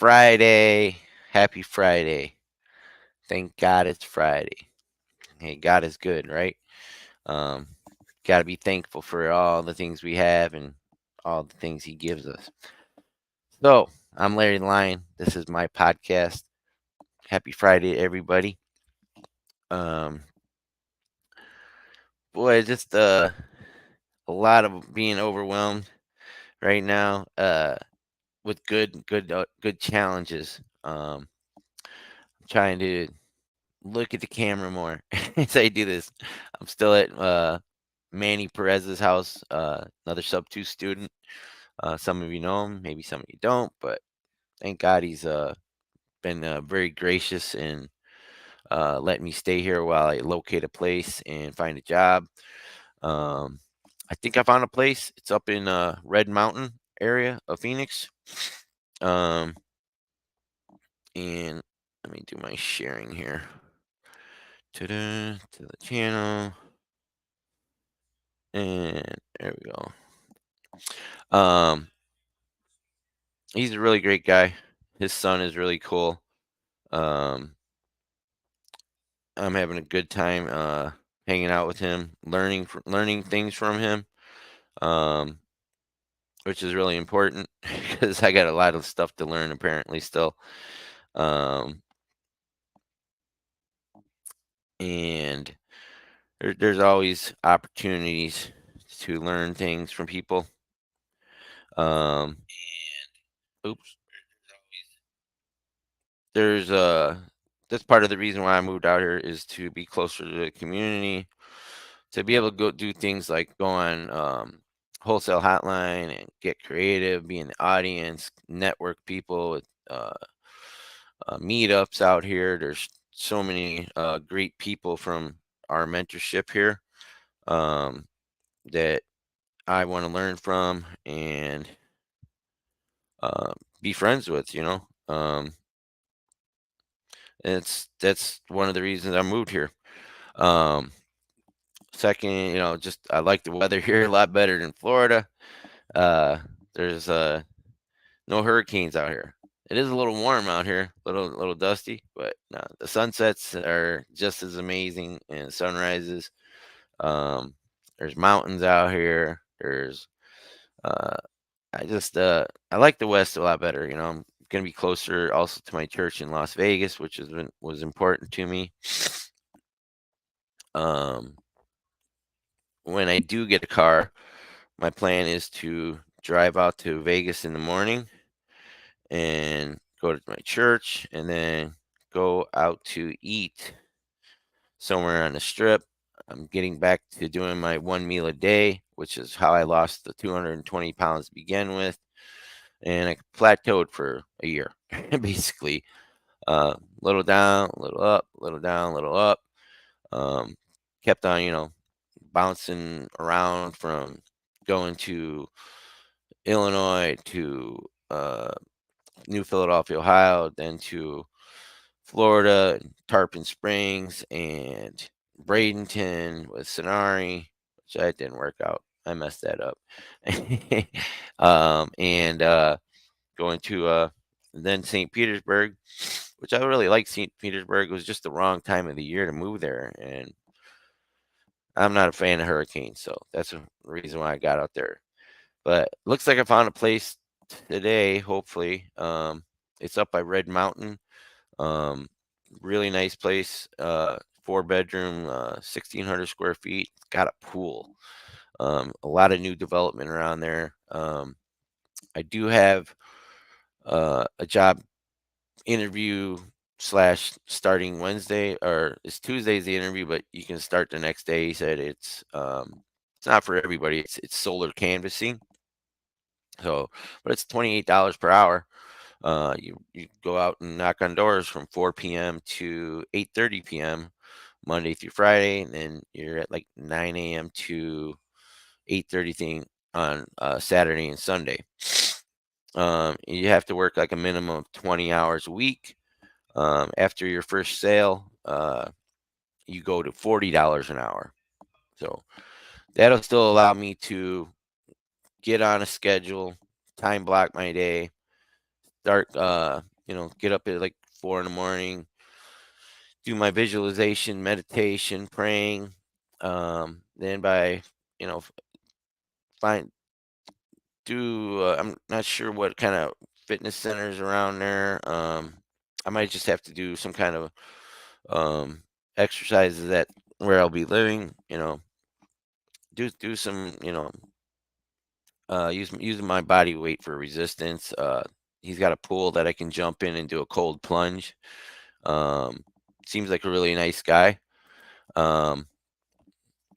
Friday. Happy Friday. Thank God it's Friday. Hey, God is good, right? Um, Got to be thankful for all the things we have and all the things He gives us. So, I'm Larry Lyon. This is my podcast. Happy Friday, everybody. Um, Boy, just a lot of being overwhelmed right now. With good challenges. I'm trying to look at the camera more as I do this. I'm still at Manny Perez's house, another sub two student. Some of you know him, maybe some of you don't, but thank God he's been very gracious and letting me stay here while I locate a place and find a job. Um, I think I found a place. It's up in Red Mountain area of Phoenix. Um, and let me do my sharing here. Ta-da, to the channel. And there we go. He's a really great guy. His son is really cool. Um, I'm having a good time hanging out with him, learning things from him, um, which is really important because I got a lot of stuff to learn apparently still. Um, and there's always opportunities to learn things from people. Oops. There's That's part of the reason why I moved out here is to be closer to the community, to be able to go do things like go on wholesale hotline and get creative, be in the audience, network people with meetups out here. There's so many great people from our mentorship here um, that I want to learn from and uh, be friends with. That's one of the reasons I moved here. Um, Second, just I like the weather here a lot better than Florida. Uh, there's no hurricanes out here. It is a little warm out here, little dusty, but no, the sunsets are just as amazing and sunrises. Um, there's mountains out here. There's uh, I like the West a lot better. I'm gonna be closer also to my church in Las Vegas, which was important to me. Um, when I do get a car, my plan is to drive out to Vegas in the morning and go to my church and then go out to eat somewhere on the strip. I'm getting back to doing my one meal a day, which is how I lost the 220 pounds to begin with. And I plateaued for a year, basically. Little down, little up, little down, little up. Um, Kept on, bouncing around from going to Illinois to New Philadelphia, Ohio, then to Florida, Tarpon Springs, and Bradenton with Sonari, which that didn't work out. I messed that up. And going to then St. Petersburg, which I really like. St. Petersburg, was just the wrong time of the year to move there, and I'm not a fan of hurricanes, so that's the reason why I got out there. But looks like I found a place today. Hopefully, it's up by Red Mountain. Um, Really nice place. 4 bedroom, 1,600 square feet. Got a pool. A lot of new development around there. I do have a job interview slash starting Wednesday, or it's Tuesday's the interview, but you can start the next day. He said it's not for everybody. It's solar canvassing. So, but it's $28 per hour. You go out and knock on doors from 4 p.m. to 8:30 p.m. Monday through Friday, and then you're at like 9 a.m. to 8:30 thing on Saturday and Sunday. You have to work like a minimum of 20 hours a week. After your first sale, you go to $40 an hour. So that'll still allow me to get on a schedule, time block my day, start, get up at like 4 in the morning, do my visualization, meditation, praying. Then by, you know, find do I'm not sure what kind of fitness centers around there. I might just have to do some kind of um exercises at where I'll be living. Do some, using my body weight for resistance. He's got a pool that I can jump in and do a cold plunge. Um, Seems like a really nice guy. Um,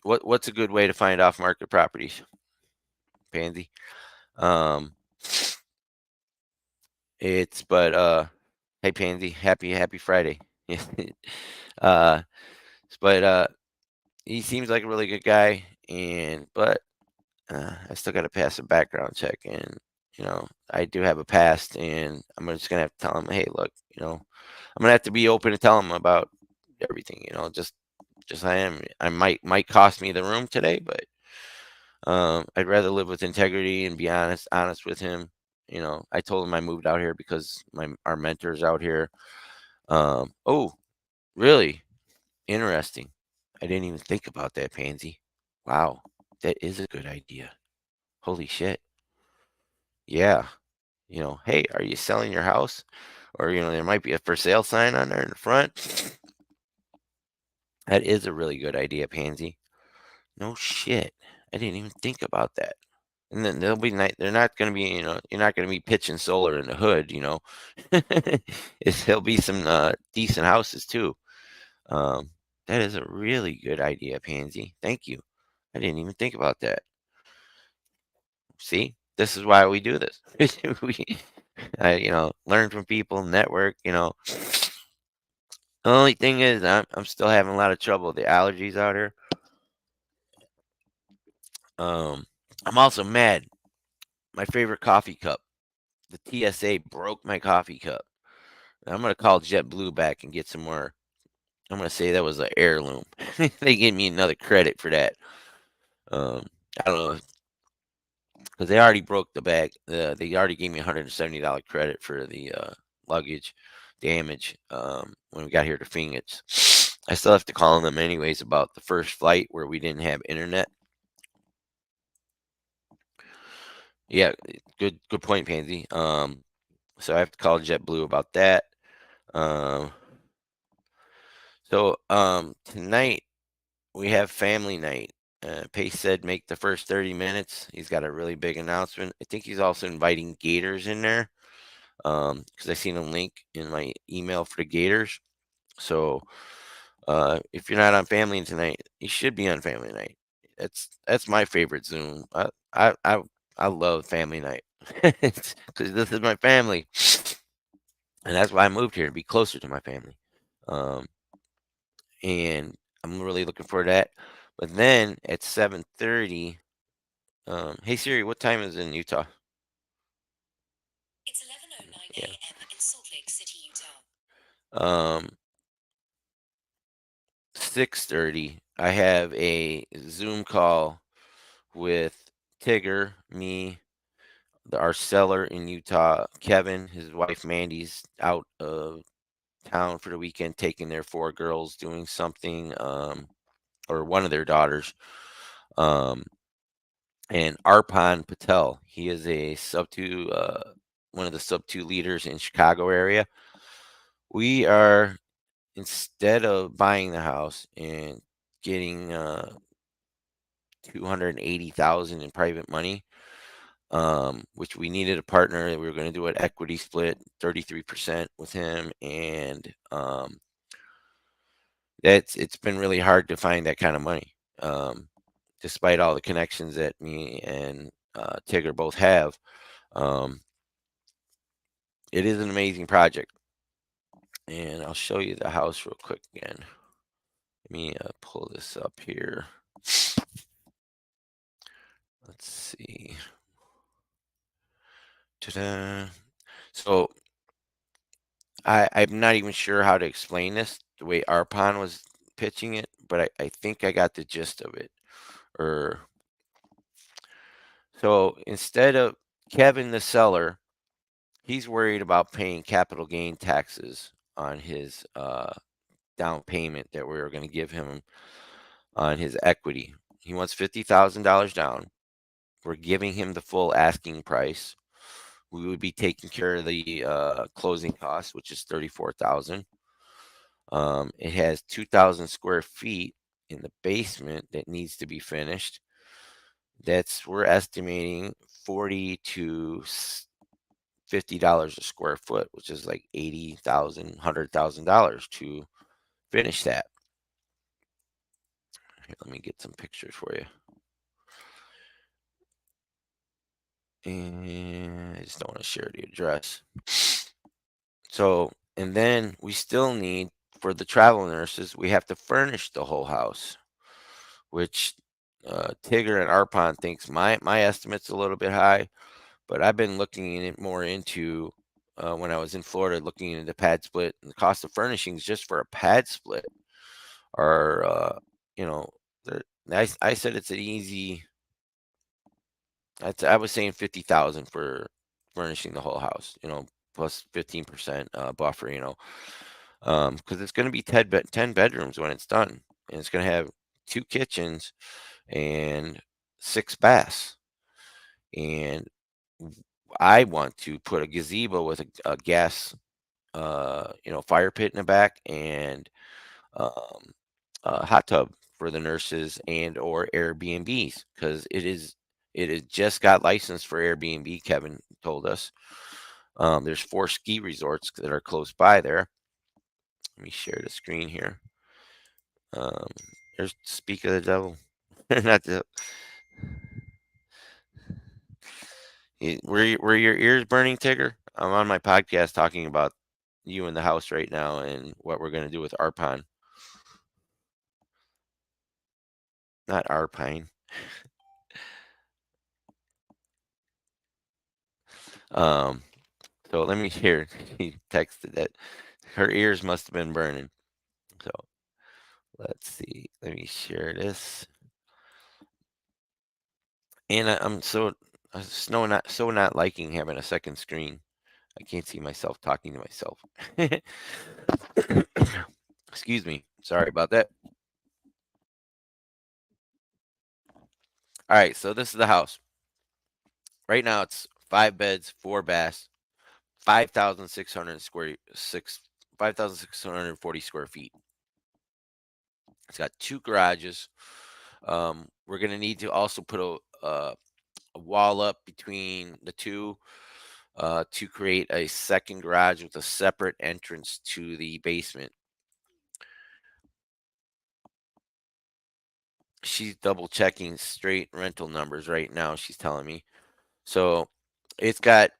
what's a good way to find off market properties, Pansy? Um, it's but Hey Pansy, happy Friday. uh, but he seems like a really good guy, and but I still got to pass a background check, and I do have a past, and I'm just gonna have to tell him, hey, look, I'm gonna have to be open to tell him about everything. Just I might cost me the room today, but I'd rather live with integrity and be honest with him. I told him I moved out here because our mentor's out here. Oh, really? Interesting. I didn't even think about that, Pansy. Wow, that is a good idea. Holy shit. Yeah. Hey, are you selling your house? Or, there might be a for sale sign on there in the front. That is a really good idea, Pansy. No shit. I didn't even think about that. And then they'll be nice. They're not going to be, you're not going to be pitching solar in the hood. There'll be some decent houses too. Um, that is a really good idea, Pansy. Thank you. I didn't even think about that. See, this is why we do this. Learn from people, network. The only thing is, I'm still having a lot of trouble with the allergies out here. Um, I'm also mad. My favorite coffee cup, the TSA broke my coffee cup. I'm gonna call JetBlue back and get some more. I'm gonna say that was an heirloom. They give me another credit for that. Um, I don't know because they already broke the bag. They already gave me $170 credit for the luggage damage when we got here to Phoenix. I still have to call them anyways about the first flight where we didn't have internet. Yeah, good point, Pansy. So I have to call JetBlue about that. Um, Tonight we have family night. Pace said make the first 30 minutes. He's got a really big announcement. I think he's also inviting Gators in there. Because I seen a link in my email for the Gators. So if you're not on family tonight, you should be on family night. That's my favorite Zoom. I love family night because this is my family, and that's why I moved here to be closer to my family. Um, and I'm really looking forward to that. But then at 7:30, hey Siri, what time is it in Utah? It's 11:09 Yeah. a.m. in Salt Lake City, Utah. 6:30. I have a Zoom call with Tigger, me, our seller in Utah, Kevin, his wife Mandy's out of town for the weekend, taking their four girls doing something, or one of their daughters. Um, and Arpan Patel, he is a one of the sub two leaders in Chicago area. We are, instead of buying the house and getting 280,000 in private money, which we needed a partner. We were going to do an equity split, 33% with him, and it's been really hard to find that kind of money, despite all the connections that me and Tigger both have. Um, it is an amazing project, and I'll show you the house real quick again. Let me pull this up here. Let's see. Ta-da. So I'm not even sure how to explain this the way Arpon was pitching it, but I think I got the gist of it. Or so instead of Kevin the seller he's worried about paying capital gain taxes on his down payment that we were going to give him on his equity. He wants $50,000 down. We're giving him the full asking price. We would be taking care of the closing costs, which is 34,000. It has 2,000 square feet in the basement that needs to be finished. That's we're estimating 40 to $50 a square foot, which is like $100,000 to finish that. Here, let me get some pictures for you. And I just don't want to share the address. So, and then we still need, for the travel nurses, we have to furnish the whole house, which Tigger and Arpon thinks my estimate's a little bit high, but I've been looking in it more into when I was in Florida, looking into the pad split and the cost of furnishings just for a pad split are, you know, I said it's an easy. I was saying 50,000 for furnishing the whole house, plus 15% buffer, because it's going to be 10 bedrooms when it's done, and it's going to have 2 kitchens and 6 baths. And I want to put a gazebo with a gas, fire pit in the back, and um, a hot tub for the nurses and or Airbnbs, because it has just got licensed for Airbnb. Kevin told us there's 4 ski resorts that are close by there. Let me share the screen here. Um, there's speak of the devil. Not the. Were your ears burning, Tigger? I'm on my podcast talking about you in the house right now and what we're going to do with Arpine. Not Arpine. Um, so let me hear. He texted that her ears must have been burning. So let's see. Let me share this. And I'm so not liking having a second screen. I can't see myself talking to myself. Excuse me. Sorry about that. All right, so this is the house. Right now it's 5 beds, 4 baths, 5,640 square feet. It's got 2 garages. We're gonna need to also put a wall up between the two to create a second garage with a separate entrance to the basement. She's double checking straight rental numbers right now. She's telling me. So it's got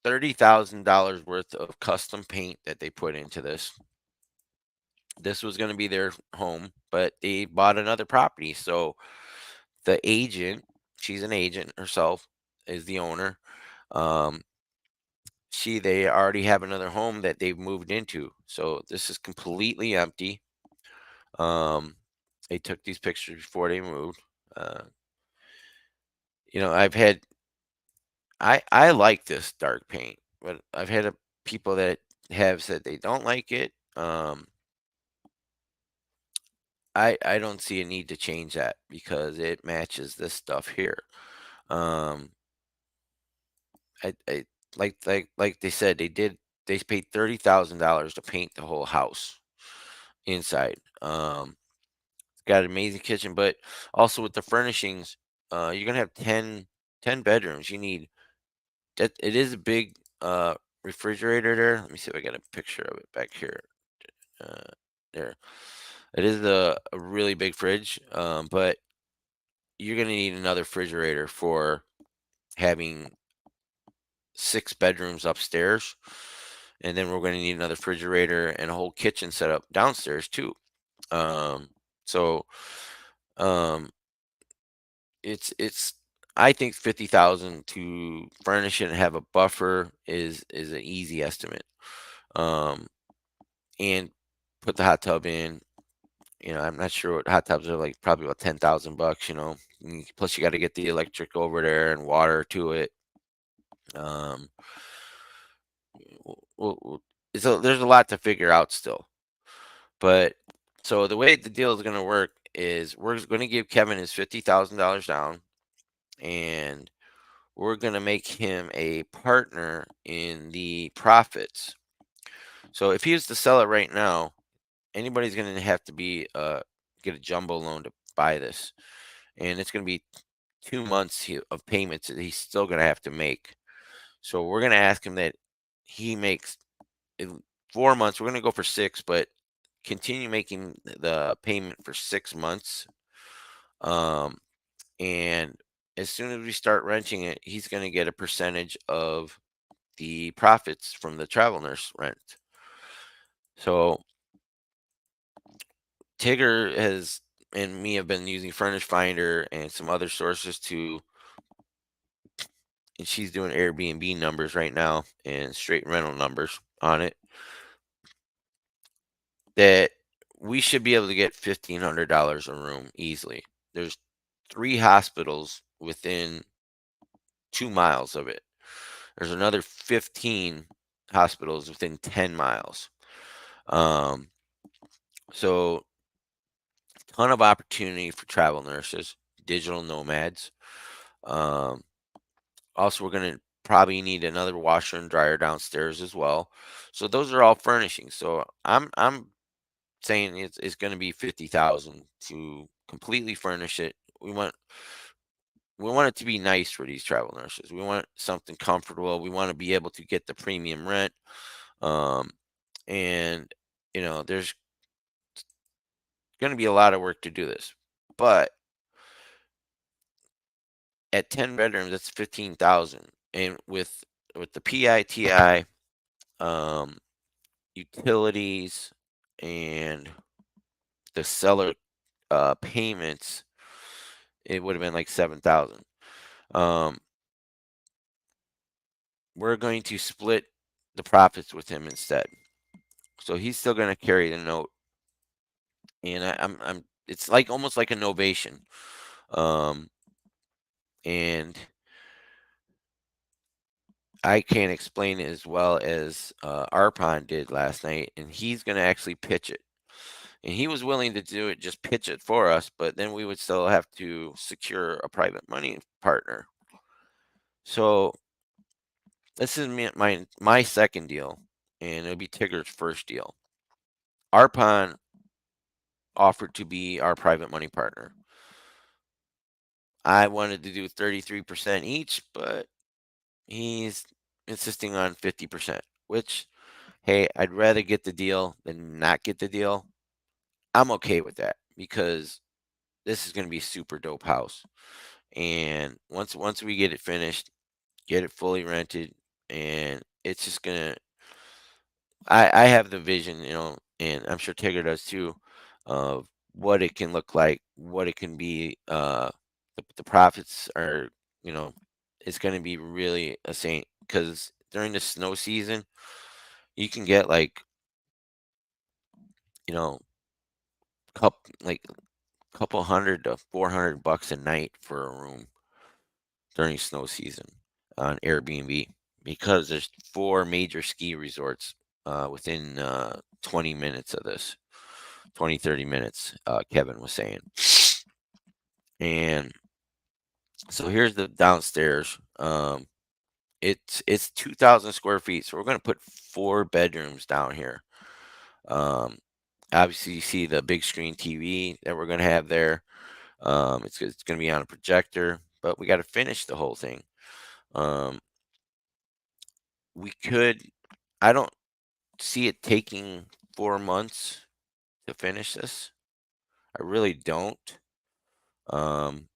$30,000 worth of custom paint that they put into this. This was going to be their home, but they bought another property. So the agent, she's an agent herself, is the owner. Um, they already have another home that they've moved into. So this is completely empty. Um, they took these pictures before they moved. Uh, I've had I like this dark paint, but I've had people that have said they don't like it. I don't see a need to change that because it matches this stuff here. Um, I like they said they paid $30,000 to paint the whole house inside. It's got an amazing kitchen, but also with the furnishings, you're gonna have 10 bedrooms. You need that. It is a big refrigerator there. Let me see if I got a picture of it back here. Uh, there. It is a really big fridge, but you're gonna need another refrigerator for having 6 bedrooms upstairs, and then we're going to need another refrigerator and a whole kitchen set up downstairs too. So um, it's I think 50,000 to furnish it and have a buffer is an easy estimate. Um, and put the hot tub in. I'm not sure what hot tubs are like. Probably about $10,000. Plus you got to get the electric over there and water to it. Um, Well, so there's a lot to figure out still. But so the way the deal is going to work is we're going to give Kevin his $50,000 down, and we're going to make him a partner in the profits. So if he was to sell it right now, anybody's going to have to be get a jumbo loan to buy this, and it's going to be 2 months of payments that he's still going to have to make. So we're going to ask him that he makes in 4 months. We're going to go for 6, but continue making the payment for 6 months. Um, and as soon as we start renting it, he's going to get a percentage of the profits from the travel nurse rent. So Tigger has and me have been using Furnish Finder and some other sources to, and she's doing Airbnb numbers right now and straight rental numbers on it, that we should be able to get $1,500 a room easily. There's 3 hospitals within 2 miles of it. There's another 15 hospitals within 10 miles. Um, so ton of opportunity for travel nurses, digital nomads. Um, Also, we're going to probably need another washer and dryer downstairs as well. So those are all furnishings. So I'm saying it's going to be 50,000 to completely furnish it. We want it to be nice for these travel nurses. We want something comfortable. We want to be able to get the premium rent. Um, and there's going to be a lot of work to do this, but at 10 bedrooms, that's 15,000, and with the PITI, um, utilities, and the seller payments, it would have been like 7,000. Um, we're going to split the profits with him instead. So he's still going to carry the note, and I'm it's like almost like a novation. Um, and I can't explain it as well as Arpon did last night, and he's going to actually pitch it. And he was willing to do it, just pitch it for us, but then we would still have to secure a private money partner. So this is my second deal, and it'll be Tigger's first deal. Arpon offered to be our private money partner. I wanted to do 33% each, but he's insisting on 50%, which, hey, I'd rather get the deal than not get the deal. I'm okay with that because this is going to be a super dope house. And once we get it finished, get it fully rented, and it's just gonna. I have the vision, and I'm sure Tigger does too, of what it can look like, what it can be. The profits are, you know, it's going to be really a saint because during the snow season, you can get like, you know, like couple hundred to $400 a night for a room during snow season on Airbnb because there's 4 major ski resorts within 20 minutes of this, 20 30 minutes, Kevin was saying. And so here's the downstairs. It's 2,000 square feet, so we're going to put 4 bedrooms down here. Um, Obviously, you see the big screen TV that we're going to have there. It's going to be on a projector, but we got to finish the whole thing. Um, we could. I don't see it taking 4 months to finish this. I really don't. Um,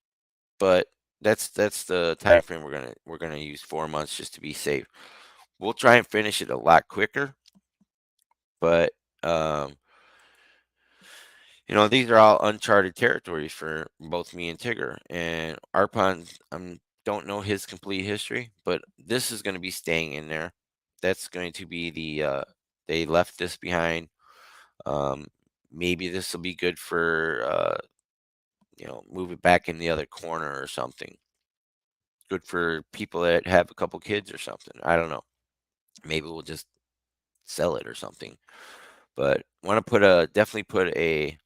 but that's the time frame we're gonna use, 4 months, just to be safe. We'll try and finish it a lot quicker, but um, these are all uncharted territories for both me and Tigger. And Arpon, don't know his complete history, but this is going to be staying in there. That's going to be they left this behind. Um, Maybe this will be good for move it back in the other corner or something. Good for people that have a couple kids or something. I don't know. Maybe we'll just sell it or something. But want to put a definitely put a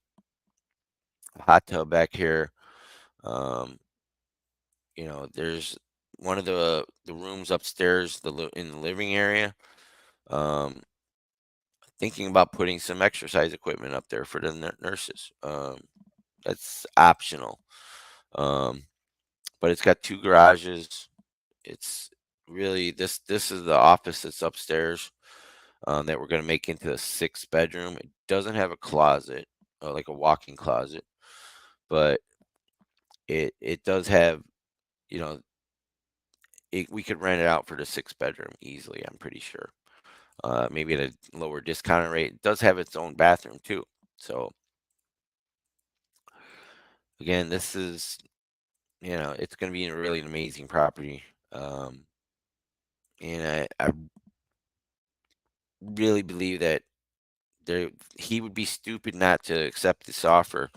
hot tub back here. Um, there's one of the rooms upstairs, in the living area. Um, Thinking about putting some exercise equipment up there for the nurses. That's optional. Um, but it's got two garages. It's really this is the office that's upstairs, that we're going to make into a 6 bedroom. It doesn't have a closet, like a walk-in closet, but it does have, you know, we could rent it out for the 6 bedroom easily. I'm pretty sure. Maybe at a lower discounted rate. It does have its own bathroom too. So again, this is, it's going to be a really amazing property. Um, and I really believe that there he would be stupid not to accept this offer,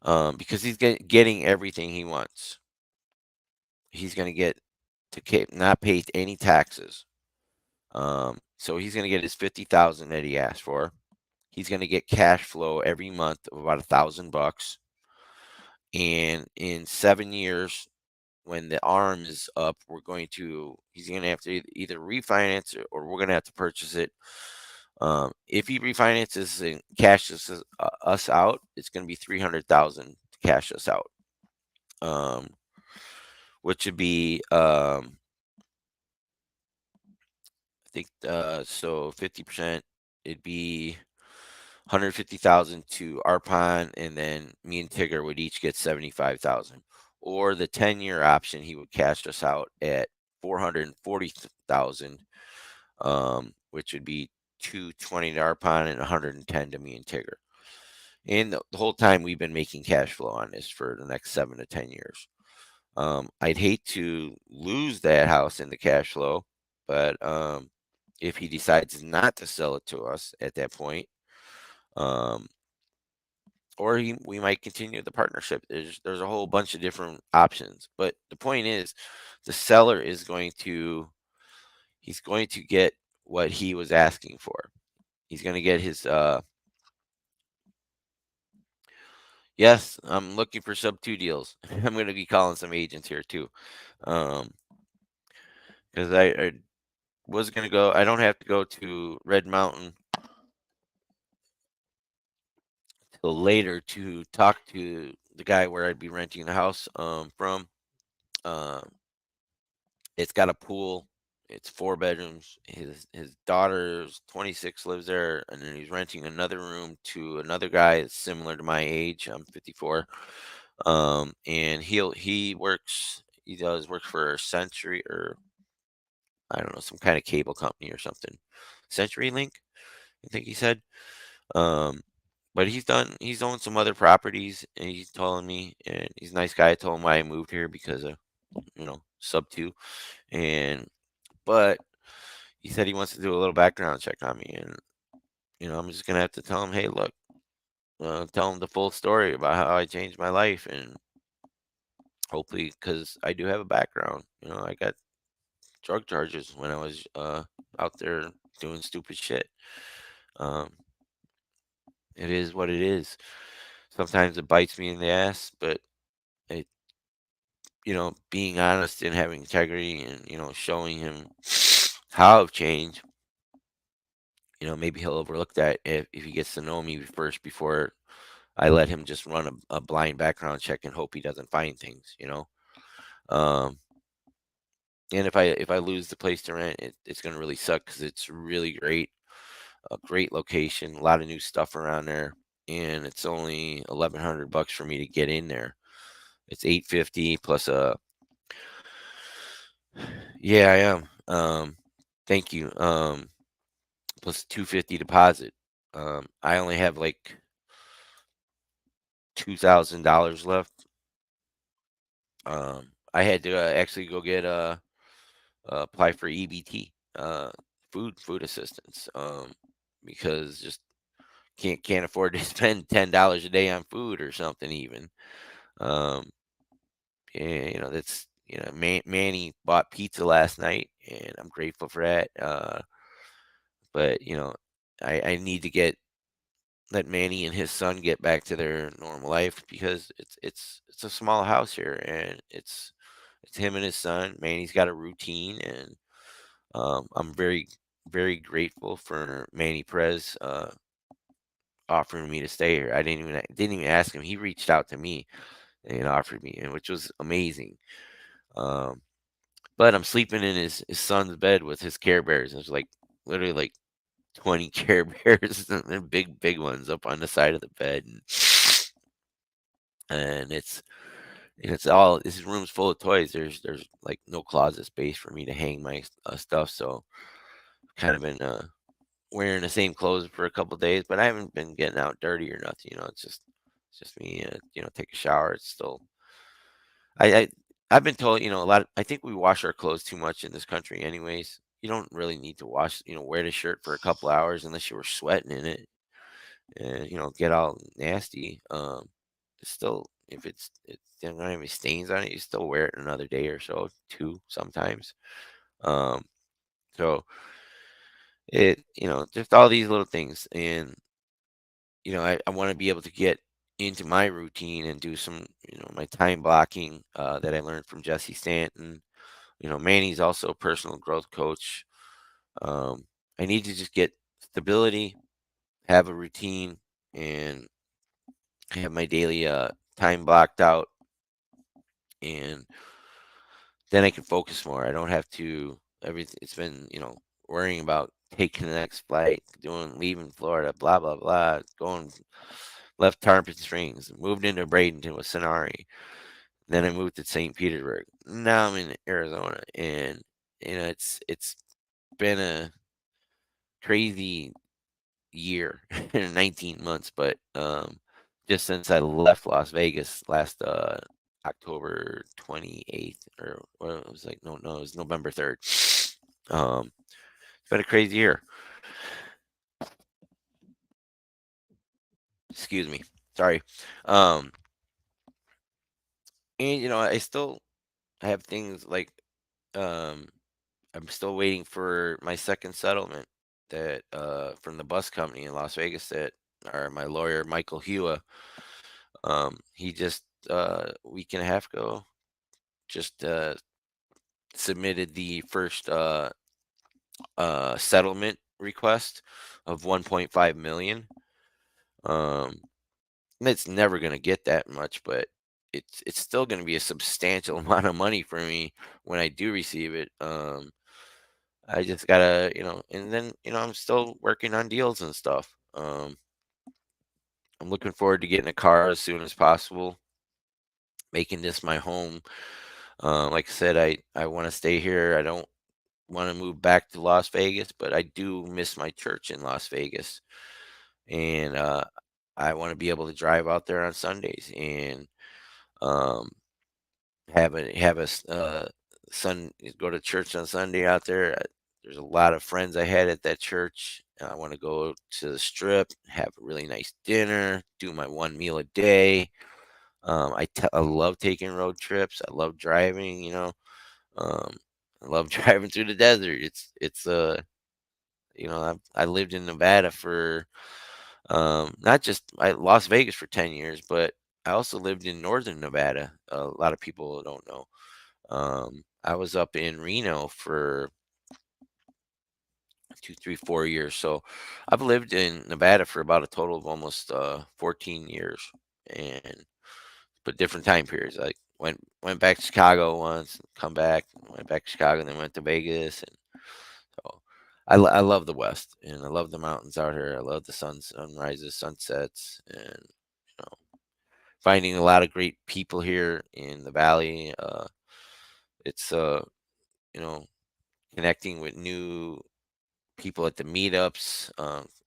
because he's getting everything he wants. He's going to get to not pay any taxes. So he's going to get his 50,000 that he asked for. He's going to get cash flow every month of about $1,000 bucks. And in 7 years, when the arm is up, he's going to have to either refinance it, or we're going to have to purchase it. If he refinances and cashes us out, it's going to be 300,000 to cash us out. Um, which would be, I think, so 50%, it'd be 150,000 to Arpon, and then me and Tigger would each get 75,000. Or the 10-year option, he would cash us out at 440,000, which would be 220 to Arpon and 110 to me and Tigger. And the whole time we've been making cash flow on this for the next 7 to 10 years. I'd hate to lose that house in the cash flow, but if he decides not to sell it to us at that point, um, or we might continue the partnership. There's a whole bunch of different options, but the point is, the seller he's going to get what he was asking for. He's going to get his. Yes, I'm looking for sub 2 deals. I'm going to be calling some agents here too, um, because I was going to go. I don't have to go to Red Mountain till later to talk to the guy where I'd be renting the house from. Um, it's got a pool. It's 4 bedrooms. His daughter's 26, lives there, and then he's renting another room to another guy that's similar to my age. I'm 54. And he does work for Century, or I don't know, some kind of cable company or something. CenturyLink, I think he said. Um, but he's owned some other properties, and he's telling me, and he's a nice guy. I told him why I moved here because of, sub 2. And but he said he wants to do a little background check on me, and I'm just gonna have to tell him, hey, look, tell him the full story about how I changed my life, and hopefully, because I do have a background. I got drug charges when I was out there doing stupid shit. Um, it is what it is. Sometimes it bites me in the ass, but it, being honest and having integrity, and showing him how I've changed. Maybe he'll overlook that if he gets to know me first before I let him just run a blind background check and hope he doesn't find things. Um, and if I lose the place to rent, it's gonna really suck because it's really great, a great location, a lot of new stuff around there, and it's only $1,100 for me to get in there. It's 850 plus a. Yeah, I am. Thank you. Plus 250 deposit. I only have like $2,000 left. I had to actually go get apply for EBT, food assistance, because just can't afford to spend $10 a day on food or something even. Um, yeah, that's Manny bought pizza last night, and I'm grateful for that. But I need to get let Manny and his son get back to their normal life because it's a small house here, and it's him and his son. Manny's got a routine, and I'm very grateful for Manny Perez offering me to stay here. I didn't even ask him. He reached out to me and offered me, and which was amazing. Um, but I'm sleeping in his son's bed with his Care Bears. There's like literally like 20 Care Bears, and they're big ones up on the side of the bed, and it's all this room's full of toys. There's like no closet space for me to hang my stuff, so kind of been wearing the same clothes for a couple days, but I haven't been getting out dirty or nothing. It's just me. Take a shower. It's still I I've been told a lot. I think we wash our clothes too much in this country, anyways. You don't really need to wear the shirt for a couple hours unless you were sweating in it and get all nasty. It's still if it's don't have any stains on it, you still wear it another day or so, two sometimes. Um, so just all these little things, and I want to be able to get into my routine and do some my time blocking that I learned from Jesse Stanton. Manny's also a personal growth coach. Um, I need to just get stability, have a routine, and have my daily time blocked out, and then I can focus more. I don't have to everything. It's been worrying about taking the next flight, leaving Florida, blah blah blah, going left Tarpon Springs, moved into Bradenton with Sonari. Then I moved to St. Petersburg. Now I'm in Arizona, and it's been a crazy year, 19 months, but just since I left Las Vegas last October 28th, or it was like no, it was November 3rd. It's been a crazy year. Excuse me, sorry. Um, and I have things like um I'm still waiting for my second settlement that from the bus company in Las Vegas that or my lawyer Michael Hua. He just a week and a half ago just submitted the first settlement request of 1.5 million. Um, and it's never going to get that much, but it's still going to be a substantial amount of money for me when I do receive it. I just gotta, and then I'm still working on deals and stuff. I'm looking forward to getting a car as soon as possible, making this my home. Like I said, I want to stay here. I don't want to move back to Las Vegas, but I do miss my church in Las Vegas, and I want to be able to drive out there on Sundays and um, have a son go to church on Sunday out there. There's a lot of friends I had at that church. I want to go to the strip, have a really nice dinner, do my one meal a day. I love taking road trips. I love driving. Um, I love driving through the desert. I lived in Nevada for not just Las Vegas for 10 years, but I also lived in northern Nevada. A lot of people don't know. I was up in Reno for 2, 3, 4 years. So I've lived in Nevada for about a total of almost 14 years, and but different time periods. Like went back to Chicago once, come back, went back to Chicago, and then went to Vegas, and so I love the West, and I love the mountains out here. I love the sunrises, sunsets, and finding a lot of great people here in the valley. It's you know connecting with new people at the meetups,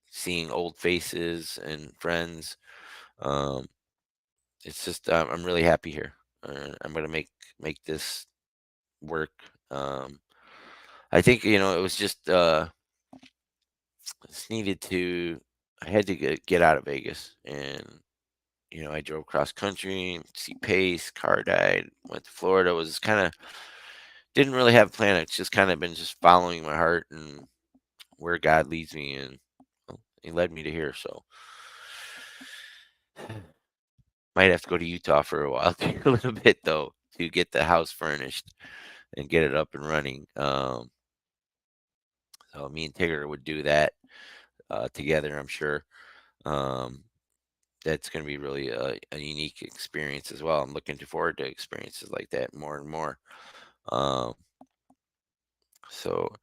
seeing old faces and friends. Um, it's just I'm really happy here. I'm gonna make this work. Um, I think it was just needed to. I had to get out of Vegas, and I drove cross country, see Pace, car died, went to Florida. Was kind of didn't really have a plan. It's just kind of been just following my heart and where God leads me, and well, He led me to here. So might have to go to Utah for a while, a little bit though, to get the house furnished and get it up and running. So me and Tigger would do that together, I'm sure. Um, that's going to be really a unique experience as well. I'm looking forward to experiences like that more and more. Um, so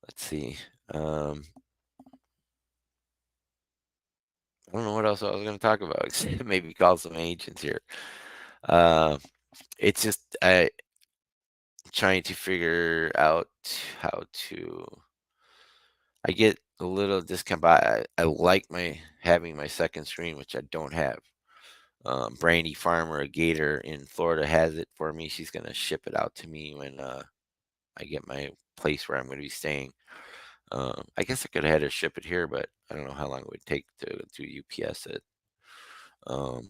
let's see. Um, I don't know what else I was going to talk about. Except maybe call some agents here. Uh, it's just trying to figure out how to. I get a little discount, but I like my having my second screen, which I don't have. Brandy Farmer, a Gator in Florida, has it for me. She's gonna ship it out to me when I get my place where I'm gonna be staying. I guess I could have had her ship it here, but I don't know how long it would take to UPS it. Um,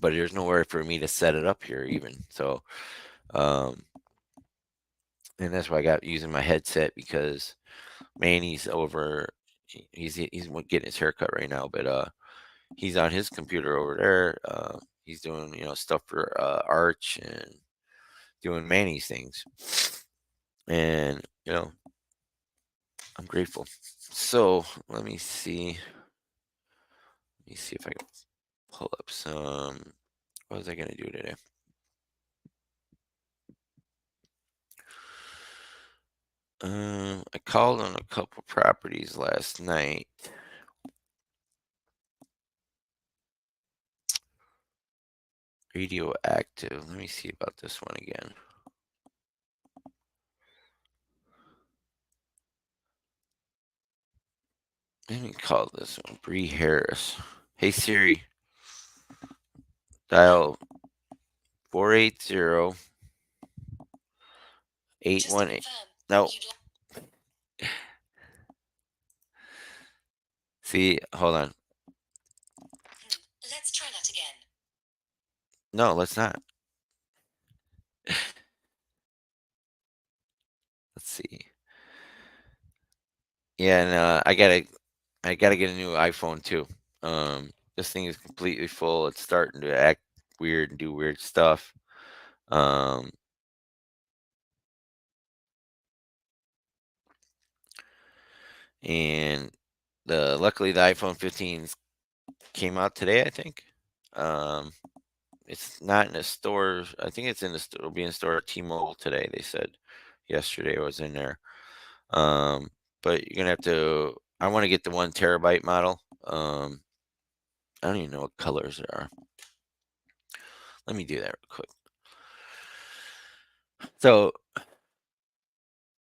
but there's nowhere for me to set it up here even. So, um, and that's why I got using my headset because Manny's over. He's getting his haircut right now, but he's on his computer over there. He's doing stuff for Arch and doing Manny's things, and I'm grateful. So let me see. Let me see if I can pull up some. What was I gonna do today? I called on a couple properties last night. Radioactive. Let me see about this one again. Let me call this one Bree Harris. Hey Siri, dial 480 Just to 818. confirm, No, you'd like. see, hold on. Let's try that again. No, let's not. Let's see. Yeah, and I gotta get a new iPhone too. This thing is completely full. It's starting to act weird and do weird stuff. Um, and the luckily the iPhone 15 came out today, I think. Um, it's not in the stores. I think it's in the store. It'll be in the store at T-Mobile today. They said yesterday I was in there. Um, but you're gonna have to. I want to get the 1 terabyte model. I don't even know what colors there are. Let me do that real quick. So,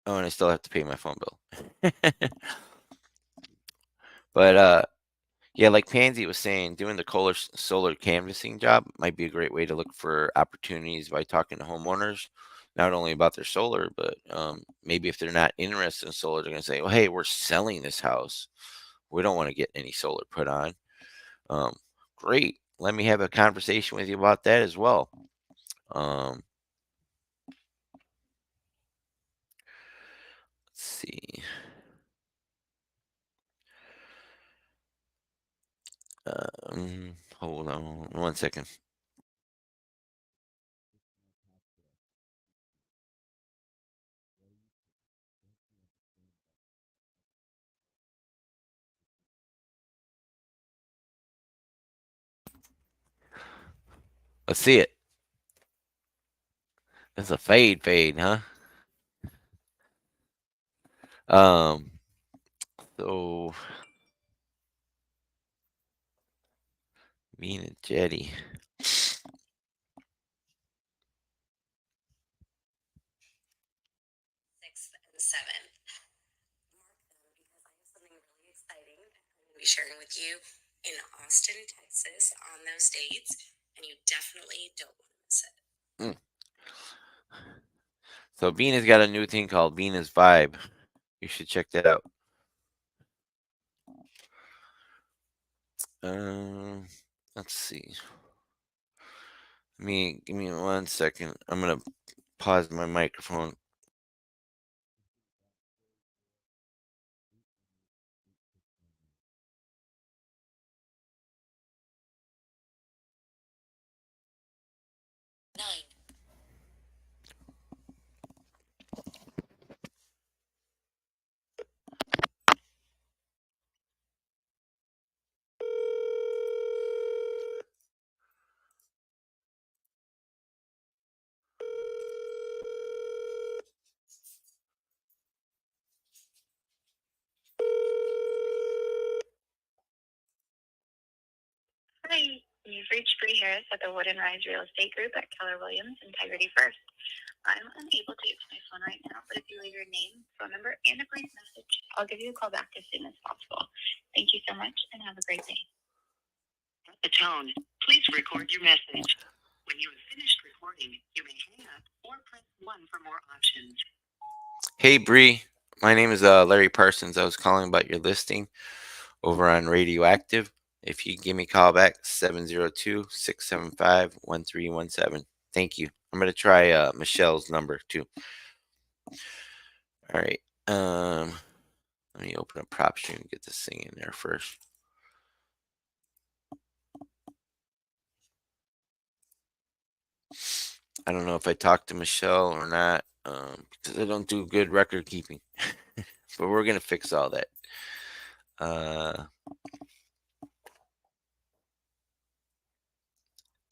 oh, and I still have to pay my phone bill. But yeah, like Pansy was saying, doing the solar canvassing job might be a great way to look for opportunities by talking to homeowners, not only about their solar, but maybe if they're not interested in solar, they're going to say, "Well, hey, we're selling this house. We don't want to get any solar put on." Um, Great. Let me have a conversation with you about that as well. Um, let's see. Hold on 1 second. Let's see it. It's a fade, huh? Um, so Mean and Jetty. 6th and 7th. Mark them because I have something really exciting I'm going to be sharing with you in Austin, Texas on those dates, and you definitely don't want to miss it. Mm. So Venus got a new thing called Venus Vibe. You should check that out. Um, let's see. Give me 1 second. I'm gonna pause my microphone. reached Bree Harris at the Wood and Rise Real Estate Group at Keller Williams Integrity First. I'm unable to get to my phone right now, but if you leave your name, phone number, and a brief message, I'll give you a call back as soon as possible. Thank you so much and have a great day. At the tone, please record your message. When you have finished recording, you may hang up or press 1 for more options. Hey, Bree. My name is Larry Parsons. I was calling about your listing over on Radioactive. If you give me a call back, 702-675-1317. Thank you. I'm going to try Michelle's number too. All right. Let me open up PropStream and get this thing in there first. I don't know if I talked to Michelle or not because I don't do good record keeping. But we're going to fix all that.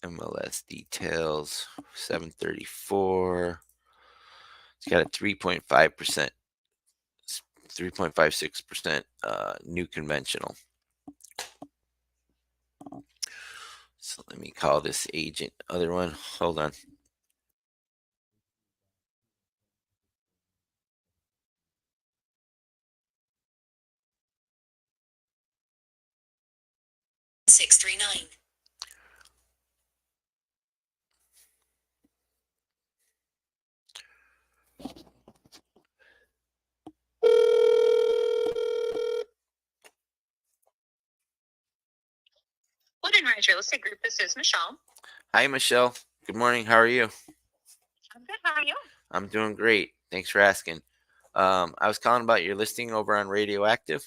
MLS details, 734. It's got a 3.5%, 3.56% new conventional. So let me call this agent. Other one, hold on. $639. Wood and Rise Real Estate Group, this is Michelle. Hi, Michelle. Good morning. How are you? I'm good. How are you? I'm doing great. Thanks for asking. I was calling about your listing over on Radioactive.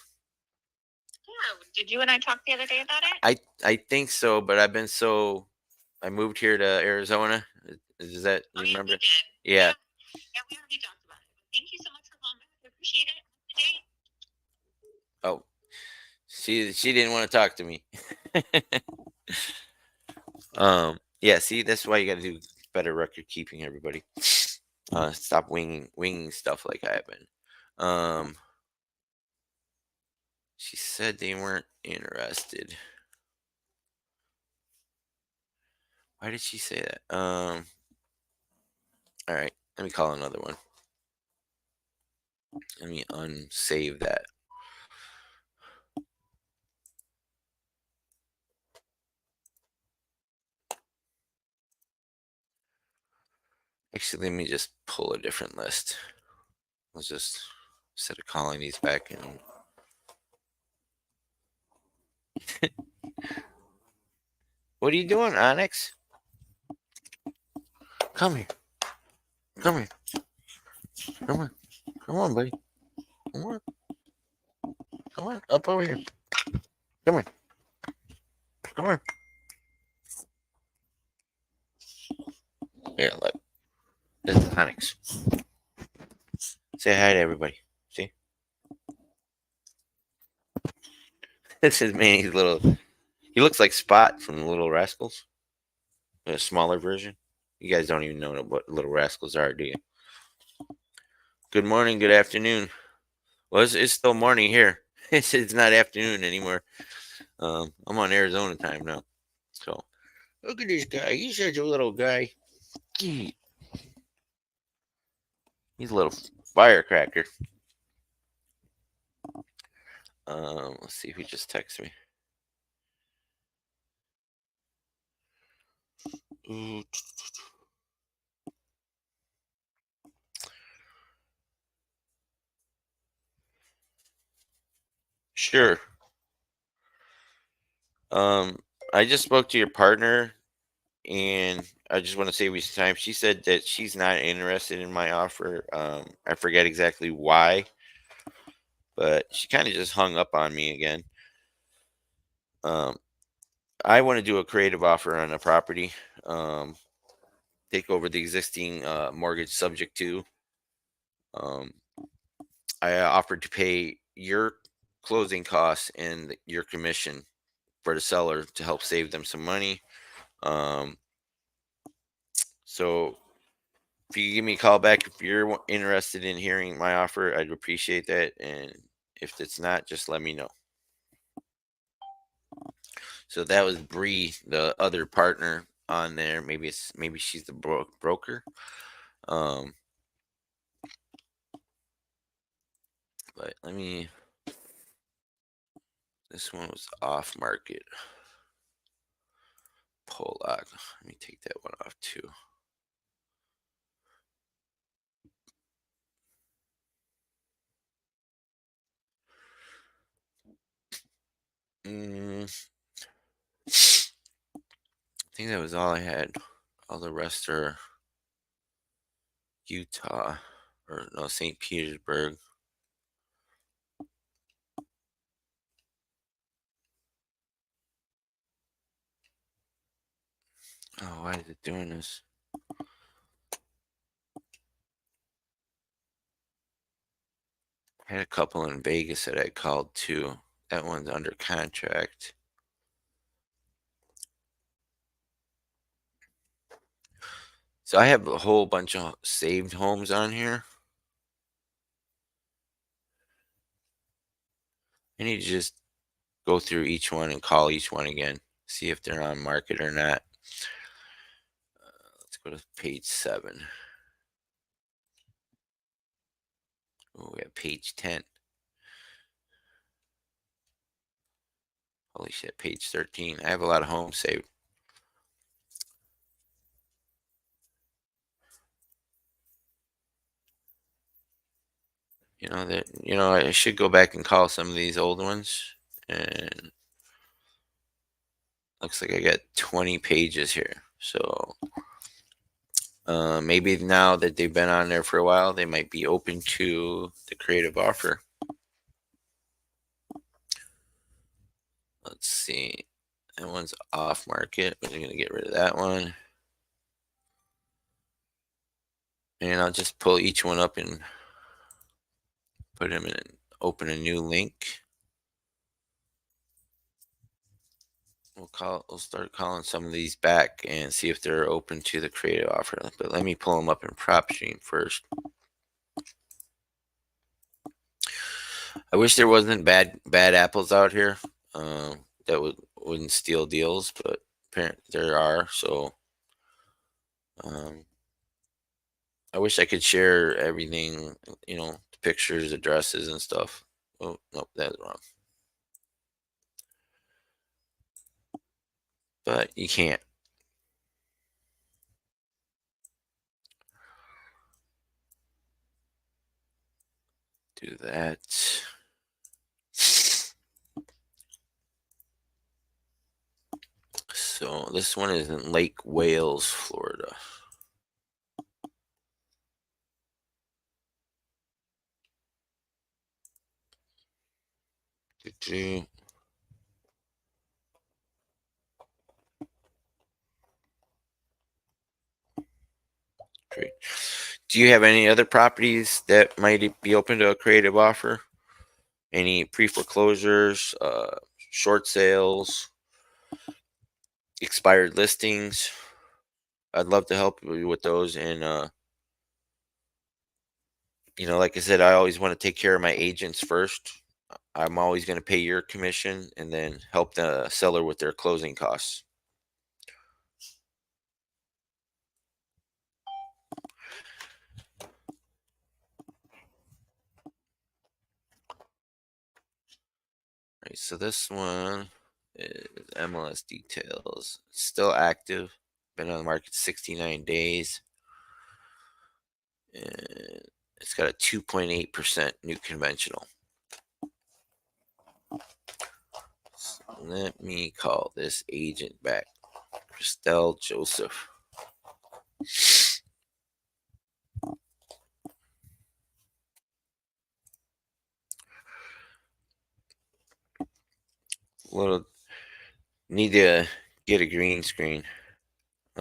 Yeah. Did you and I talk the other day about it? I think so, but I moved here to Arizona. Is that, you remember? You did. Yeah. Yeah, we already talked about it. Thank you so much for calling back. I appreciate it. Today. Oh, she didn't want to talk to me. Yeah, see, that's why you got to do better record keeping, everybody. Stop winging stuff like I have been. She said they weren't interested. Why did she say that? All right, let me call another one. Let me unsave that. Actually, let me just pull a different list. Let's just, instead of calling these back in. What are you doing, Onyx? Come here. Come here. Come on. Come on, buddy. Come on. Come on. Up over here. Come on. Come on. Here, look. This is Onyx. Say hi to everybody. See? This is Manny's little. He looks like Spot from the Little Rascals. A smaller version. You guys don't even know what Little Rascals are, do you? Good morning, good afternoon. Well, it's still morning here. It's not afternoon anymore. I'm on Arizona time now. So, look at this guy. He's such a little guy. He's a little firecracker. Let's see if he just texted me. Sure. I just spoke to your partner, and I just want to save you some time. She said that she's not interested in my offer. I forget exactly why, but she kind of just hung up on me again. I want to do a creative offer on a property. Take over the existing mortgage subject to. I offered to pay your closing costs and your commission for the seller to help save them some money. So if you give me a call back if you're interested in hearing my offer, I'd appreciate that. And if it's not, just let me know. So that was Bree, the other partner on there. Maybe she's the broker. Um, but let me. This one was off market. Pull lock. Let me take that one off too. I think that was all I had. All the rest are Utah, or no, St. Petersburg. Oh, why is it doing this? I had a couple in Vegas that I called too. That one's under contract. So I have a whole bunch of saved homes on here. I need to just go through each one and call each one again, see if they're on market or not. Let's go to page 7. Oh, we have page 10. Holy shit, page 13. I have a lot of homes saved. I should go back and call some of these old ones. And looks like I got 20 pages here. So maybe now that they've been on there for a while, they might be open to the creative offer. Let's see. That one's off market. We're going to get rid of that one. And I'll just pull each one up and put them in and open a new link. We'll start calling some of these back and see if they're open to the creative offer. But let me pull them up in PropStream first. I wish there wasn't bad apples out here that wouldn't steal deals, but apparently there are. So I wish I could share everything, the pictures, addresses, and stuff. Oh, nope, that's wrong. But you can't do that. So this one is in Lake Wales, Florida. Great. Do you have any other properties that might be open to a creative offer? Any pre-foreclosures, short sales, expired listings? I'd love to help you with those. And like I said, I always want to take care of my agents first. I'm always going to pay your commission and then help the seller with their closing costs. All right, so this one is MLS details. It's still active. Been on the market 69 days. And it's got a 2.8% new conventional. So let me call this agent back. Christelle Joseph. Little need to get a green screen. All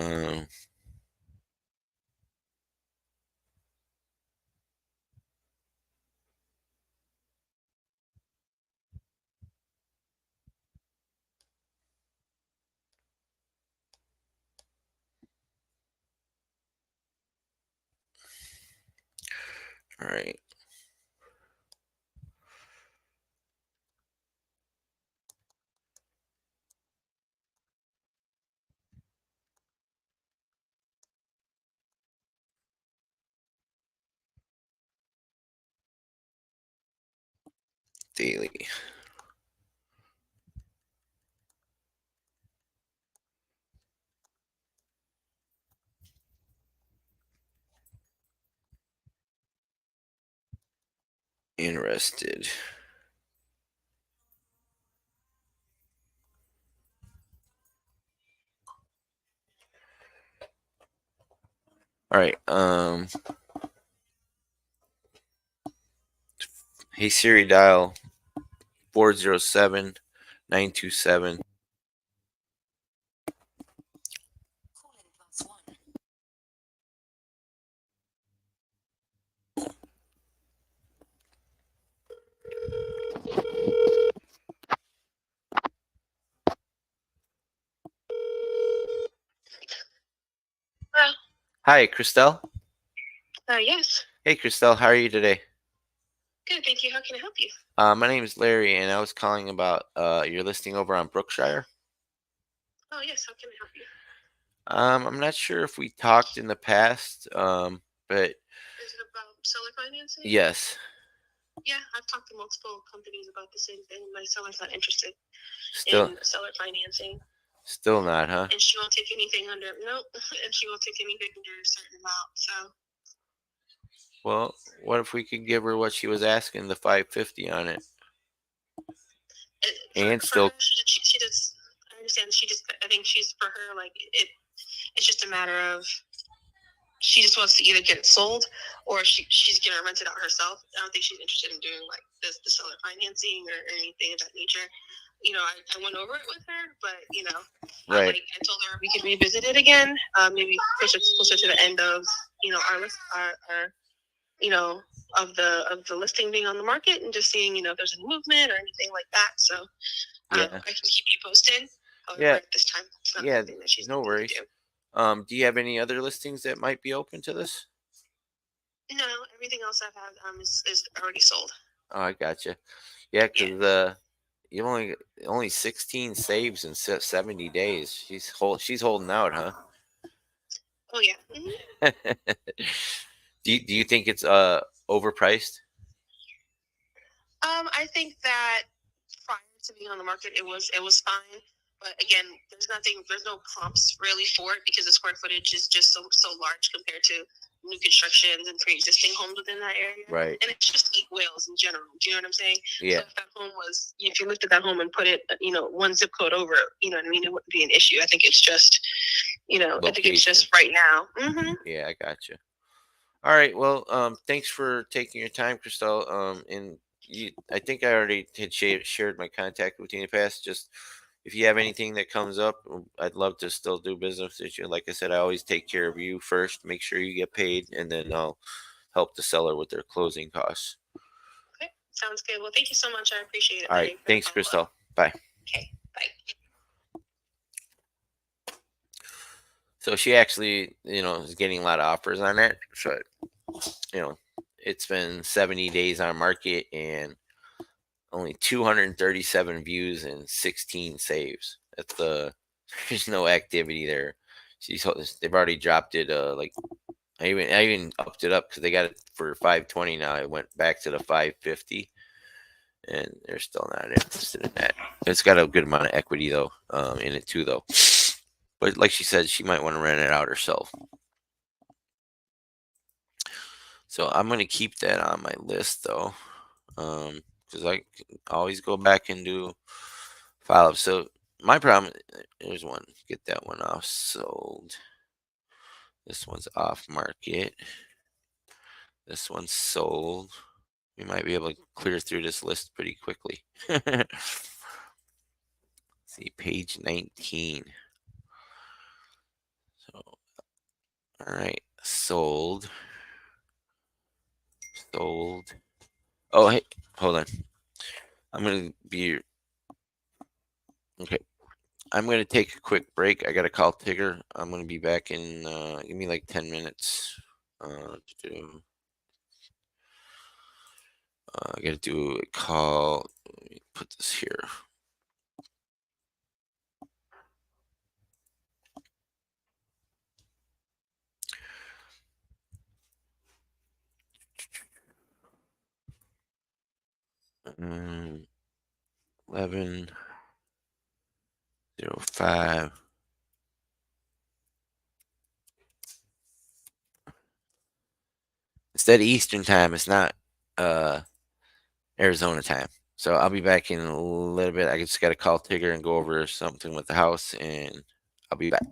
right. daily. Interested. All right. Hey Siri, dial 407-927. Calling +1. Hello. Hi, Christelle. Yes. Hey, Christelle. How are you today? Good, thank you. How can I help you? My name is Larry, and I was calling about your listing over on Brookshire. Oh, yes. How can I help you? I'm not sure if we talked in the past, but Is it about seller financing? yes, Yeah, I've talked to multiple companies about the same thing. My seller's not interested still, in seller financing, still not, huh? and she won't take anything under nope, and she won't take anything under a certain amount. So, Well, what if we could give her what she was asking, the 550 on it, and for her, still, she does. I understand. She just. I think she's for her like it. It's just a matter of she just wants to either get it sold or she's gonna rent it out herself. I don't think she's interested in doing like this the seller financing or anything of that nature. I went over it with her, but right? I told her we could revisit it again, maybe closer to the end of our list, our of the listing being on the market, and just seeing if there's any movement or anything like that. So Yeah, I can keep you posted. However, yeah, at this time, it's not yeah. something that she's No looking to worries. do. Do you have any other listings that might be open to this? No, everything else I've had is already sold. Oh, I gotcha. Yeah, Yeah. because you only 16 saves in 70 days. She's holding out, huh? Oh yeah. Do you think it's overpriced? I think that prior to being on the market, it was fine. But again, there's no comps really for it because the square footage is just so large compared to new constructions and pre-existing homes within that area. Right. And it's just Lake Wales in general. Do you know what I'm saying? Yeah. So if you looked at that home and put it, one zip code over, you know what I mean, it wouldn't be an issue. I think it's just, I think it's just right now. Mm-hmm. Yeah, I gotcha. All right. Well, thanks for taking your time, Christelle. And I think I already had shared my contact with you in the past. Just if you have anything that comes up, I'd love to still do business with you. Like I said, I always take care of you first, make sure you get paid, and then I'll help the seller with their closing costs. Okay, sounds good. Well, thank you so much. I appreciate it. All right. Thanks, Christelle. Bye. Okay, bye. So she actually, is getting a lot of offers on it. So, it's been 70 days on market and only 237 views and 16 saves. That's there's no activity there. They've already dropped it. Like I even upped it up because they got it for 520 now. I went back to the 550, and they're still not interested in that. It's got a good amount of equity though, in it too though. But like she said, she might want to rent it out herself. So I'm gonna keep that on my list though, because I can always go back and do follow up. So my problem, there's one. Get that one off sold. This one's off market. This one's sold. We might be able to clear through this list pretty quickly. See, page 19. So, all right, sold. Sold. Oh, hey, hold on. I'm gonna be okay. I'm gonna take a quick break. I gotta call Tigger. I'm gonna be back in give me like 10 minutes. To do, I gotta do a call. Let me put this here. 11:05. Instead of Eastern time, it's not uh Arizona time. So I'll be back in a little bit. I just got to call Tigger and go over something with the house, and I'll be back.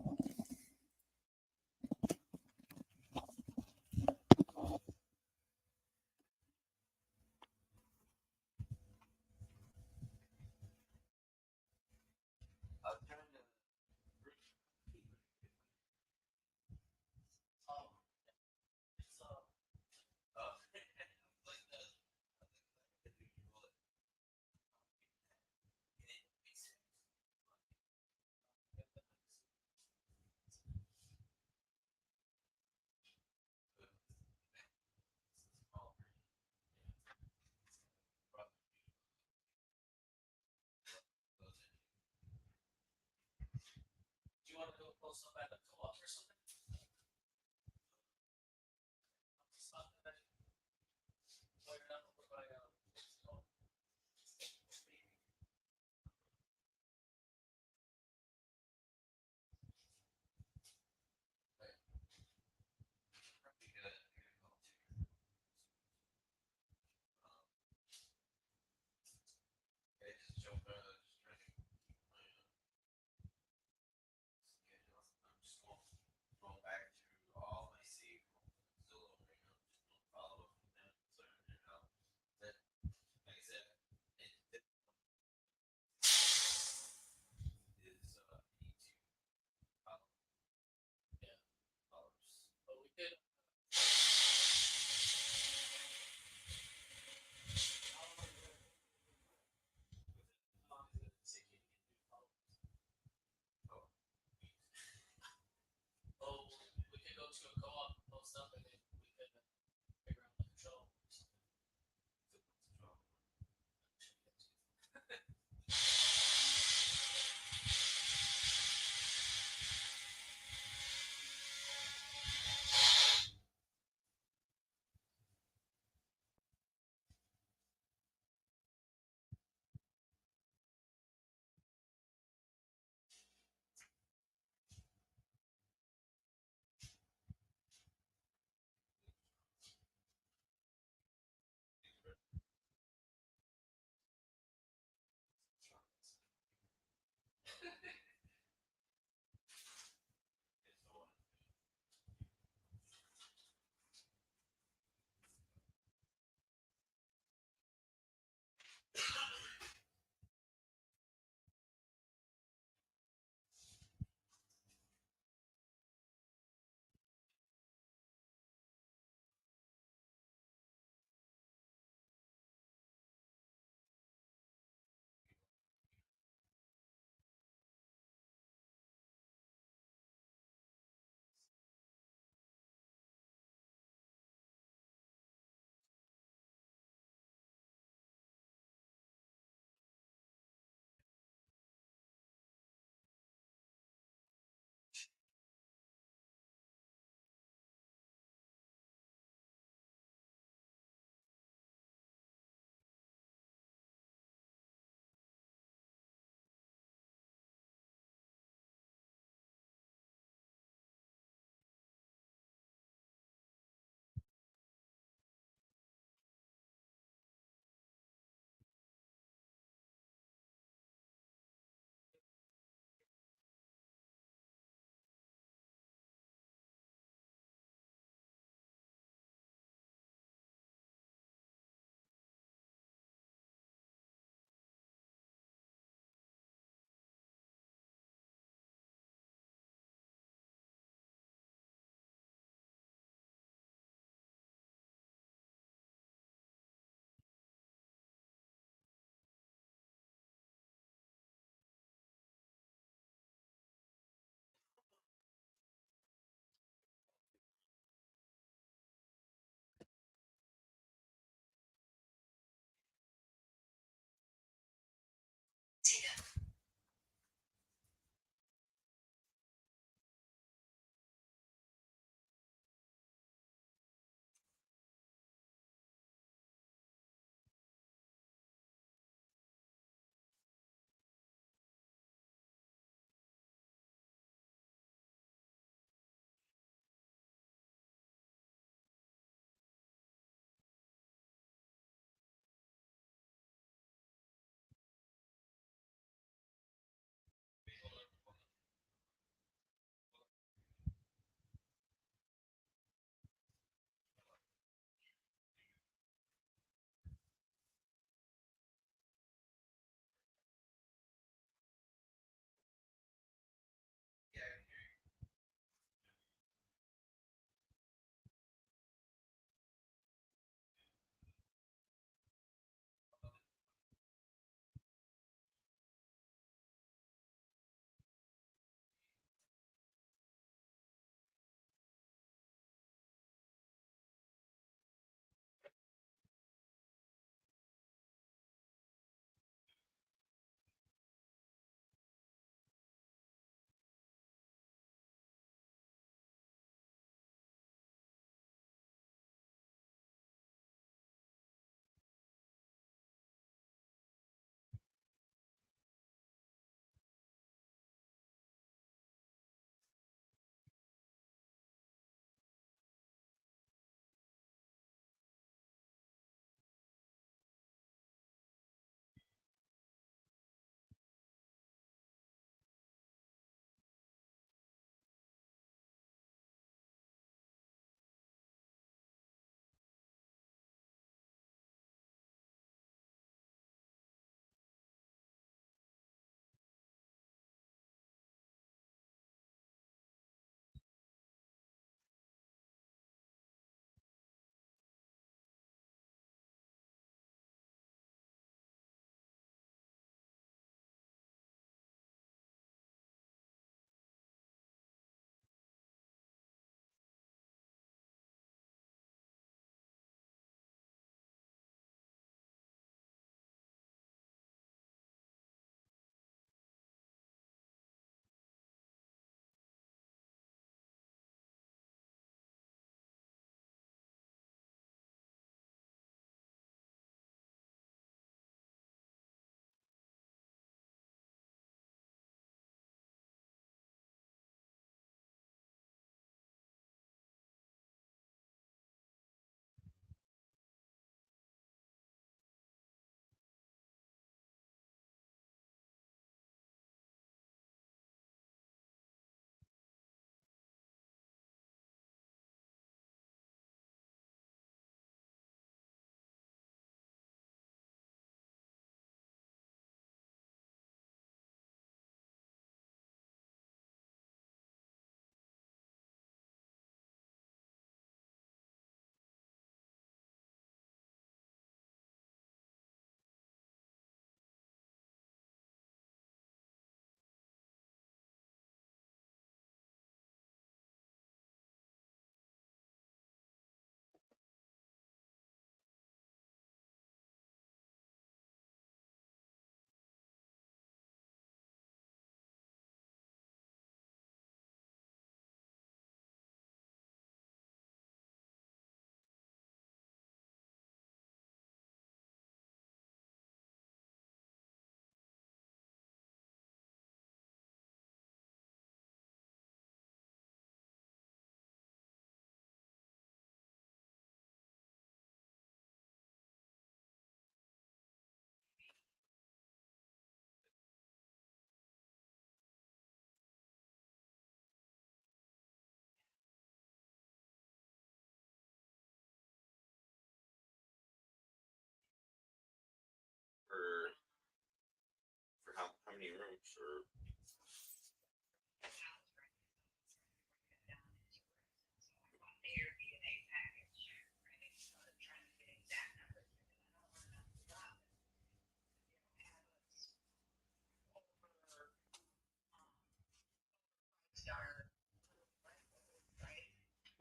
How many rooms? Or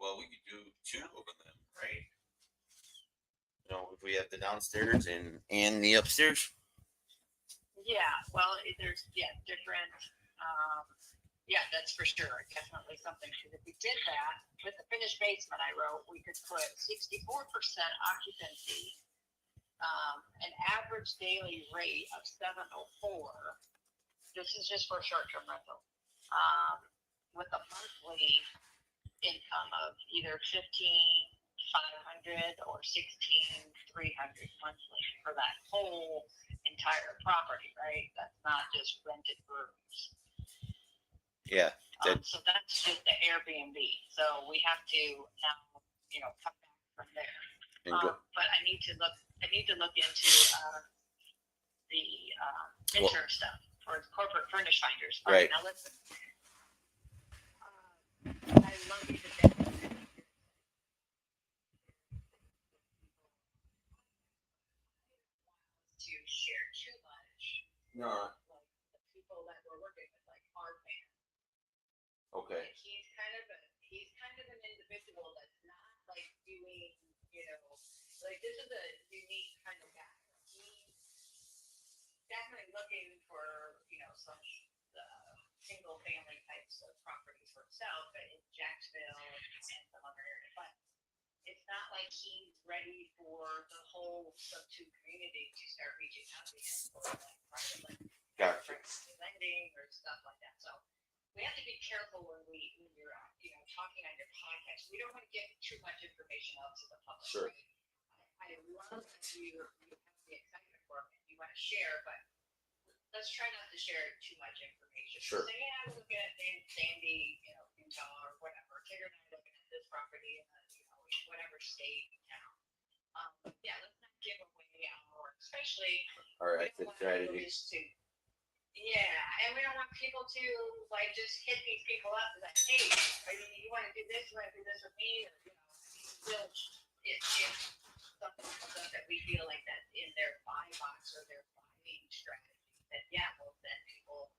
well, we could do two of them, right? You know, if we have the downstairs and the upstairs. Yeah, well, there's different. Yeah, that's for sure. Definitely something. Because if we did that with the finished basement, I wrote we could put 64% occupancy, an average daily rate of 704. This is just for short-term rental. With a monthly income of either 15,500 or 16,300 monthly for that whole entire property, right? That's not just rented rooms. Yeah. So that's just the Airbnb. So we have to now, come back from there. But I need to look. Into the insurance stuff for corporate furnish finders. Right. Now listen. I love you to death. To share too much. No. Like the people that we're working with, like our man. Okay. And he's kind of an individual that's not like doing, like this is a unique kind of guy. He's definitely looking for, some single family types of properties for himself, but in Jacksonville and some other areas. But it's not like he's ready for the whole sub-2 community to start reaching out to him for like private lending or stuff like that. So we have to be careful when you're talking on your podcast. We don't want to give too much information out to the public. Sure. I love that you have the excitement for it. You want to share, but let's try not to share too much information. Sure. Say, yeah, I'm looking at Sandy, Utah or whatever. Tigger and I are looking at this property in whatever state, town. Yeah, let's not give away especially our exit strategies. Yeah, and we don't want people to like just hit these people up and like, hey, you want to do this? You want to do this with me? Or, if something comes up that we feel like that's in their buy box or their buying strategy, then well, then people,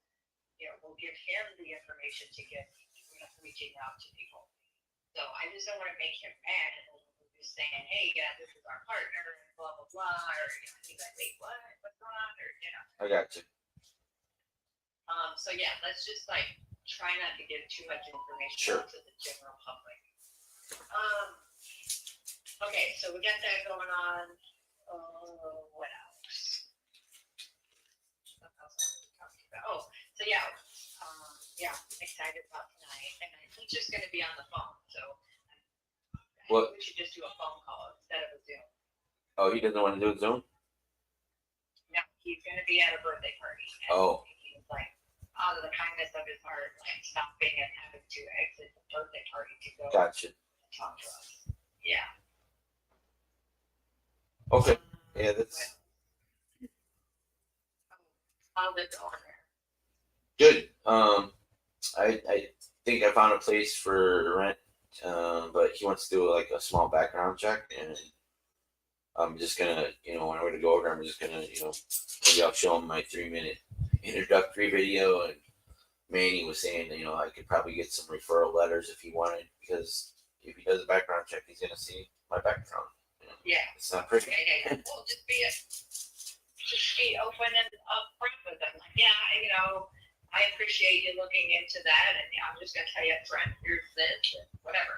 will give him the information to get, reaching out to people. So I just don't want to make him mad and just saying, hey, this is our partner, and blah blah blah, or he's like, wait, what's going on, or I got you. So let's just like try not to give too much information out to the general public. Okay, so we got that going on. What else? What else are we talking about? Oh, so excited about tonight, and he's just going to be on the phone. So I think we should just do a phone call instead of a Zoom. Oh, he doesn't want to do a Zoom? No, he's going to be at a birthday party. Oh. He's like, out of the kindness of his heart, like stopping and having to exit the birthday party to go talk to us. Yeah. Okay. Yeah, that's. How's it going there? Good. I think I found a place for rent, but he wants to do like a small background check, and I'm just gonna, when I were to go over, I'm just gonna, maybe I'll show him my 3-minute introductory video. And Manny was saying, I could probably get some referral letters if he wanted, because if he does a background check, he's gonna see my background. Yeah, it's not pretty. Yeah. Well, just be open and upfront with them. Like, I appreciate you looking into that, and I'm just gonna tell you up front, here's this, and whatever.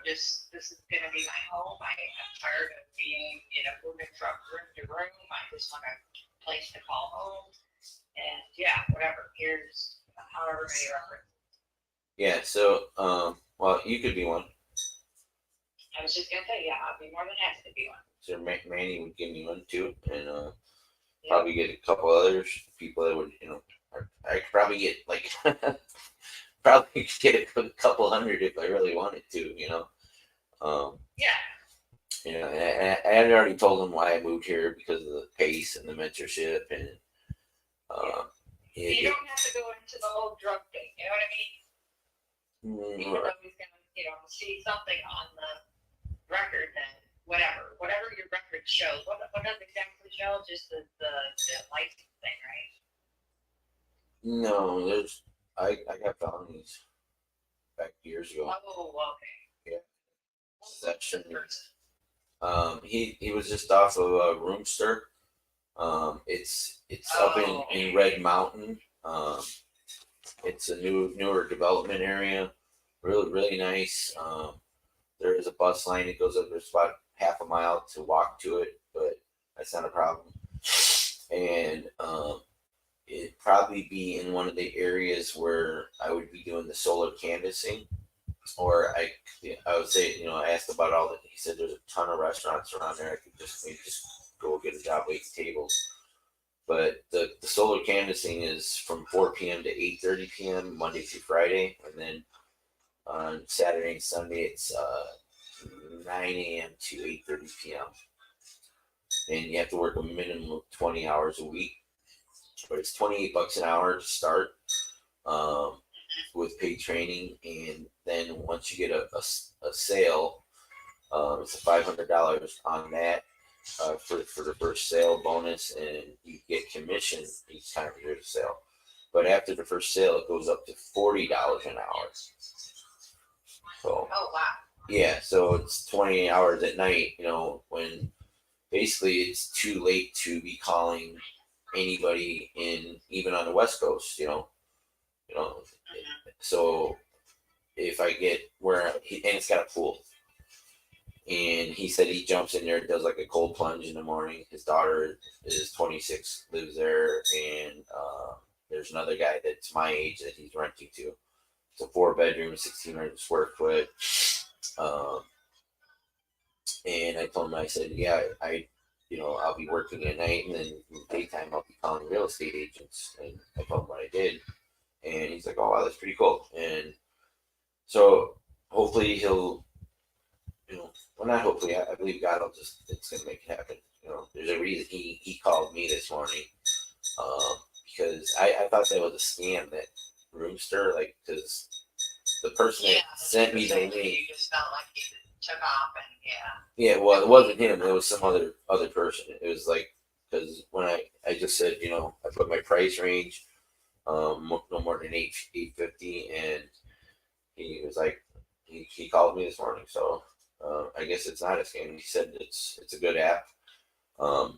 This is gonna be my home. I'm tired of being, moving from room to room. I just want a place to call home, and whatever. Here's however many references. Yeah. So, well, you could be one. I was just gonna say, I'll be more than happy to be one. So Manny would give me one too, and probably get a couple others, people that would, I could probably get like probably get a couple hundred if I really wanted to, I had already told him why I moved here, because of the pace and the mentorship, and You don't have to go into the whole drug thing, you know what I mean? Even though he's gonna, see something on the record that whatever your record shows. What does it exactly show? Just the license thing, right? No, I got felonies back years ago. Oh, okay. Yeah. Section. He was just off of Roomster. It's up in Red Mountain. It's a newer development area. Really nice. There is a bus line that goes up. There's about half a mile to walk to it, but that's not a problem. And it'd probably be in one of the areas where I would be doing the solar canvassing, or I would say, I asked about all that. He said there's a ton of restaurants around there. I could maybe just go get a job waiting tables. But the solar canvassing is from 4 p.m. to 8:30 p.m. Monday through Friday, and then on Saturday and Sunday it's 9 a.m. to 8:30 p.m. And you have to work a minimum of 20 hours a week, but it's $28 an hour to start, with paid training, and then once you get a sale, it's a $500 on that. For the first sale bonus, and you get commission each time there's a sale. But after the first sale, it goes up to $40 an hour. So, oh wow. Yeah, so it's 20 hours at night. When basically it's too late to be calling anybody even on the West Coast. So if I get and it's got a pool. And he said he jumps in there, does like a cold plunge in the morning. His daughter is 26, lives there, and there's another guy that's my age that he's renting to. It's a 4-bedroom, 1,600 square foot. And I told him, I said, yeah, I'll be working at night, and then in the daytime I'll be calling real estate agents. And I told him what I did, and he's like, oh wow, that's pretty cool. And so hopefully he'll. Well, not hopefully. I believe God it's going to make it happen. There's a reason he called me this morning, because I thought that was a scam, that Roomster, because the person that sent me the link. You just felt like he took off, and Yeah, well, it wasn't him. It was some other person. It was because when I just said, I put my price range, no more than 850, and he was like, he called me this morning, so. I guess it's not a scam. He said it's a good app.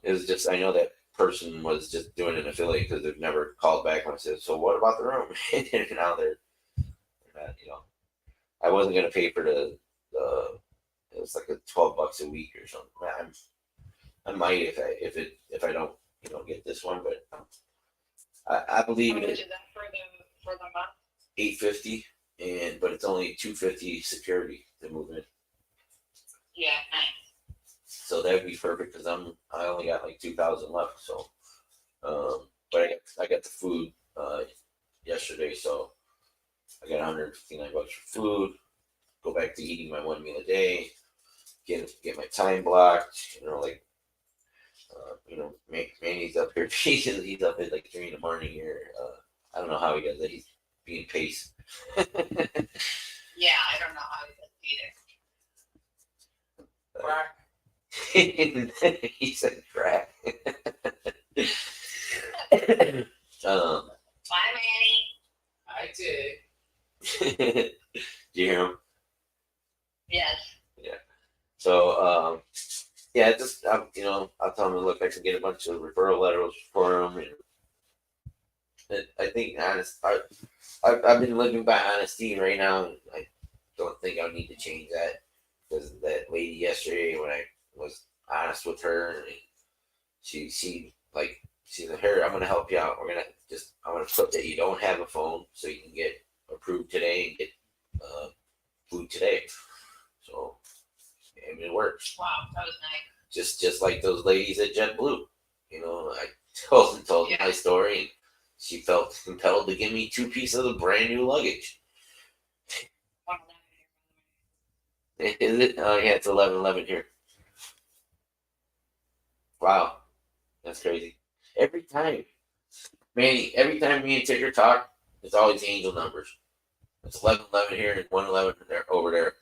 It was just, I know that person was just doing an affiliate because they've never called back and I said, so what about the room? And now they're not, I wasn't gonna pay for the it was like a $12 a week or something. I might if I don't get this one, but I believe how it. much is that for the month? $850, but it's only $250 security to move in. Yeah, nice. So that would be perfect because I only got like 2,000 left. So, but I got the food yesterday, so I got $159 for food. Go back to eating my one meal a day. Get my time blocked. Manny's up here. He's up at like 3 in the morning here. I don't know how he does it. He's being paced. Yeah, I don't know how he does either. He said crack. Bye, Manny. I did. Did you hear him? Yes. Yeah. So, yeah, just I'll tell him, look, I can get a bunch of referral letters for him, and I think I've been living by honesty right now, and I don't think I need to change that, because that lady yesterday, when I was honest with her, and she's like, here, I'm gonna help you out. I'm gonna put that you don't have a phone, so you can get approved today and get food today. So, and it works. Wow, that was nice. Just like those ladies at JetBlue. I told my story, and she felt compelled to give me 2 pieces of brand new luggage. Is it? Oh yeah, it's 11:11 here. Wow, that's crazy. Every time. Manny, every time me and Tigger talk, it's always angel numbers. It's 1111 here and 111 there, over there.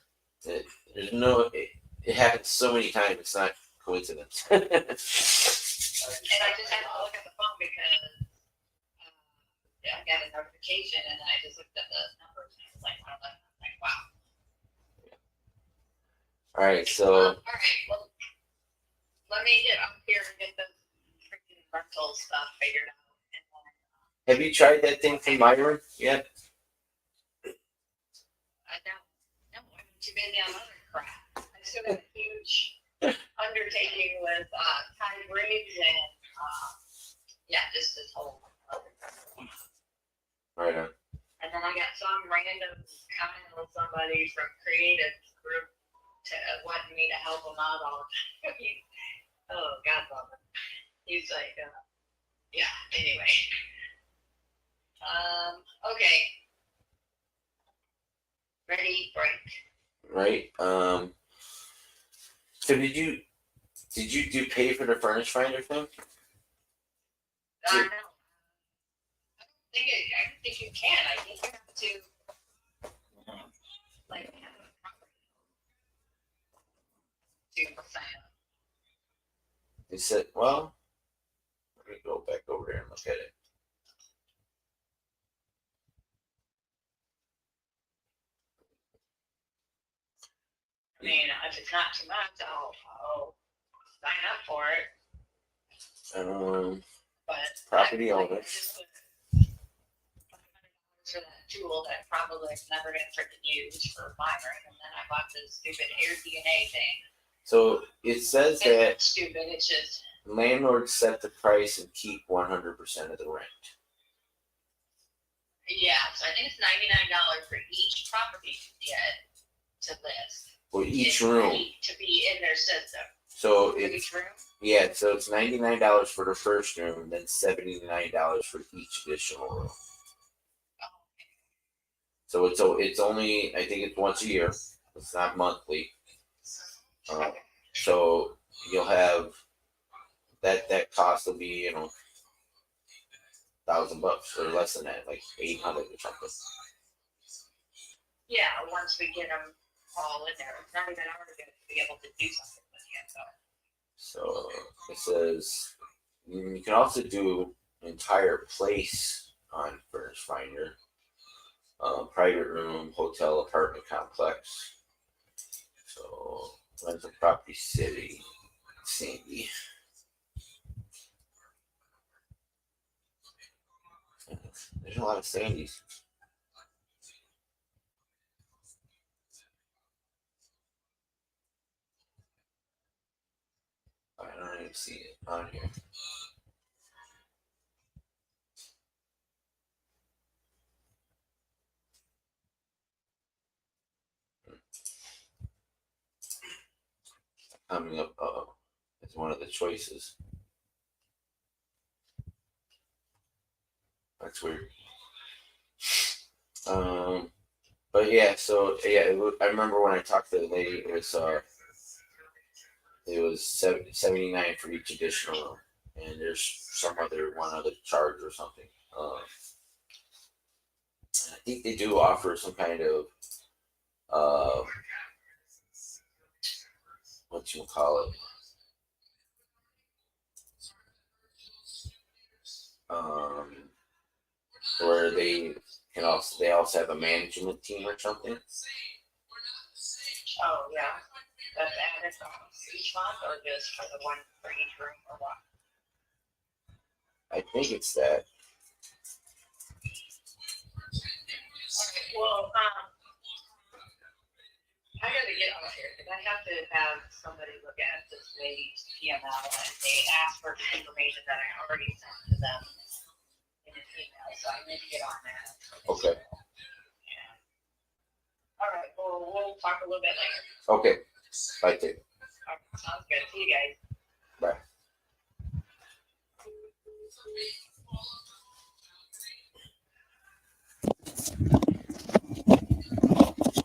There's no. It happens so many times. It's not coincidence. And I just had to look at the phone because I got a notification, and then I just looked at the numbers, and it was like 111. I was like, wow. All right, so. All right, well, let me get up here and get the freaking rental stuff figured out. And then, have you tried that thing from Myron yet? No, I'm too busy on other crap. I still got a huge undertaking with Ty Briggs and just this whole other crap. Right on. And then I got some random comment with somebody from Creative Group wanting me to help him out all the time. Oh, God love him. He's like, anyway. Okay. Ready, break. Right. So did you do pay for the furnish finder thing? No. I don't think you can. I think you have to have a property to sign up. They said, well, let me go back over there and look at it. I mean, if it's not too much, I'll sign up for it. But property owner. For that tool that probably I'm never going to freaking use for Myron, and then I bought this stupid AirDNA thing. So it says that it's stupid. It's just landlords set the price and keep 100% of the rent. Yeah, so I think it's $99 for each property you get to list. For each room. To be in their system. So for each room? Yeah, so it's $99 for the first room, and then $79 for each additional room. So it's only, I think it's once a year. It's not monthly. So you'll have that cost will be $1,000 or less than that, like 800 or something. Yeah, once we get them all in there, it's not even hard to be able to do something with it. So it says you can also do entire place on Furnish Finder. Private room, hotel, apartment complex. So rental property city, Sandy. There's a lot of Sandys. I don't even see it on here. Coming up as one of the choices. That's weird. But yeah, so yeah, I remember when I talked to the lady, it was 79 for each additional room, and there's one other charge or something. I think they do offer some kind of what you call it, where they also have a management team or something. Oh yeah, that's added each month, or just for the one for each room, or what? I think it's that. Okay, well, I gotta get off here because I have to have somebody look at this lady's PML, and they asked for information that I already sent to them in an email, so I need to get on that. Okay. Yeah. All right, well, we'll talk a little bit later. Okay. Bye, Dave. All right, sounds good. See you guys. Bye.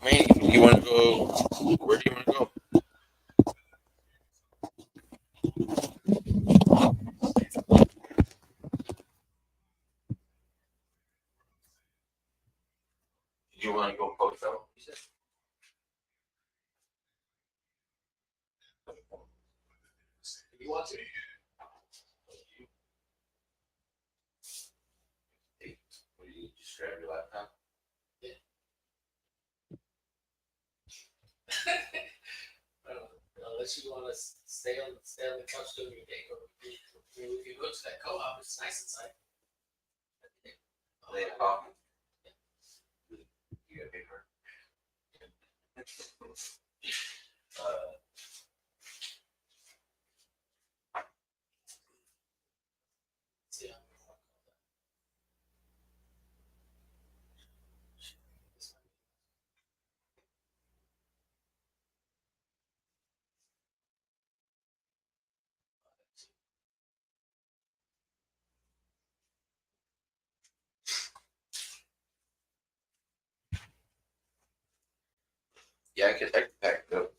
Man, you want to go? Where do you want to go? You want to? Hey, what do you just grab your laptop? Unless you want to stay on the couch doing your day, or if you go to that co-op, it's nice inside. Lay it off. You got paper. Yeah. Yeah, I could pack it up.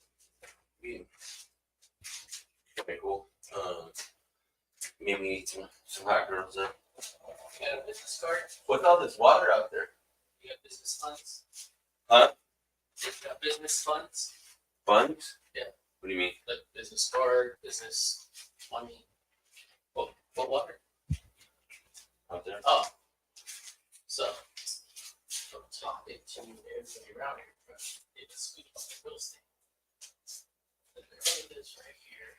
Okay, cool. Maybe we need some hot girls there. You got a business card? What's all this water out there? You got business funds? Huh? You got business funds? Funds? Yeah. What do you mean? Like business card, business money. What water? Out there? Oh. So, from talking to everybody around here, it's speak about the real estate. The girl is right here.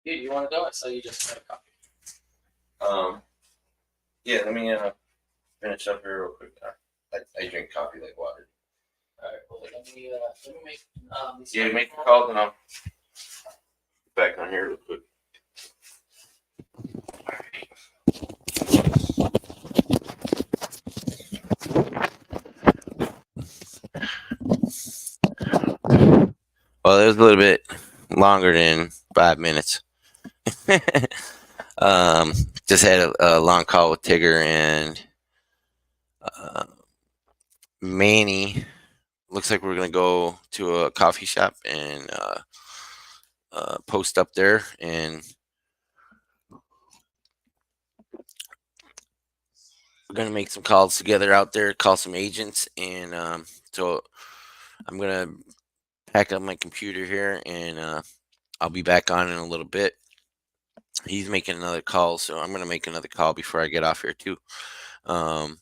Dude, you want to go? I saw you just had a coffee. Yeah, let me finish up here real quick. I drink coffee like water. Alright, well, let me make these Yeah, make the calls and I'll get back on here real quick. Well, it was a little bit longer than 5 minutes. Just had a long call with Tigger and Manny. Looks like we're gonna go to a coffee shop and post up there, and we're gonna make some calls together out there, call some agents, and so I'm gonna pack up my computer here, and I'll be back on in a little bit. He's making another call, so I'm gonna make another call before I get off here too. Um,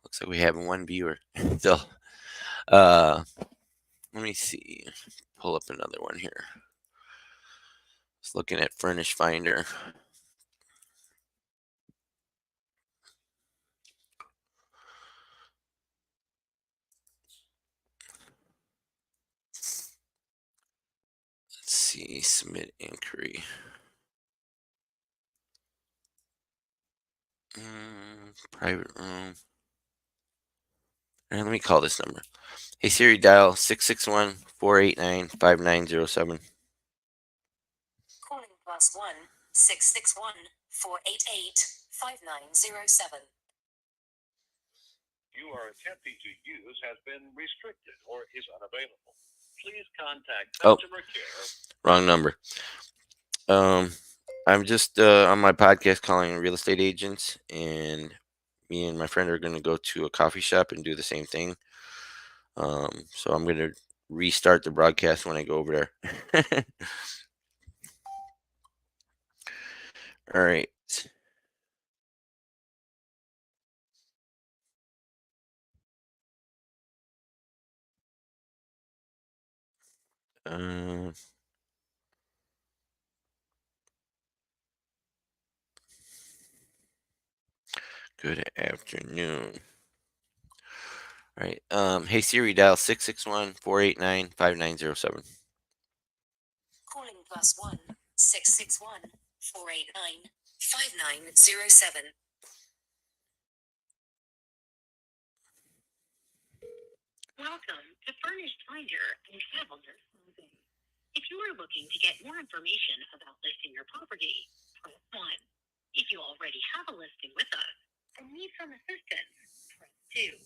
looks like we have one viewer still. Let me see. Pull up another one here. Just looking at Furnish Finder. Let's see. Submit inquiry. Private room. Let me call this number. Hey Siri, dial 661-489-5907. Calling +1 661 488 5907. You are attempting to use has been restricted or is unavailable. Please contact customer care. Wrong number. I'm just on my podcast calling real estate agents, and me and my friend are going to go to a coffee shop and do the same thing. So I'm going to restart the broadcast when I go over there. All right. Good afternoon. All right. Hey Siri, dial 661-489-5907. Calling +1 661 489 5907. Welcome to Furnished Finder and Travel Nurse Clothing. If you are looking to get more information about listing your property, press 1. If you already have a listing with us and need some assistance, press 2.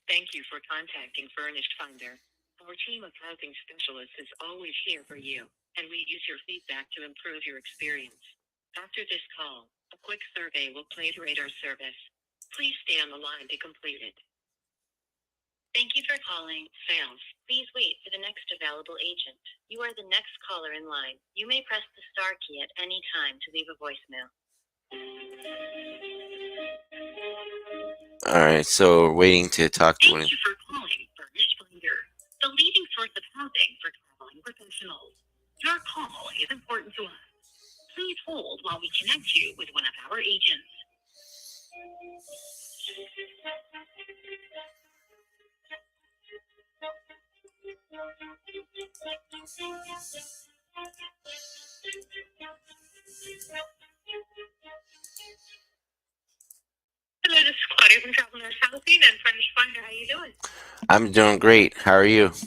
Thank you for contacting Furnished Finder. Our team of housing specialists is always here for you, and we use your feedback to improve your experience. After this call, a quick survey will play to rate our service. Please stay on the line to complete it. Thank you for calling sales. Please wait for the next available agent. You are the next caller in line. You may press the star key at any time to leave a voicemail. All right. So we're waiting to talk to one. Thank you for calling Furnished Finder, the leading source of housing for traveling professionals. Your call is important to us. Please hold while we connect you with one of our agents. Hello, this is Claudia from Travel Nurse Housing and Furnished Finder. How you doing? I'm doing great. How are you? Good.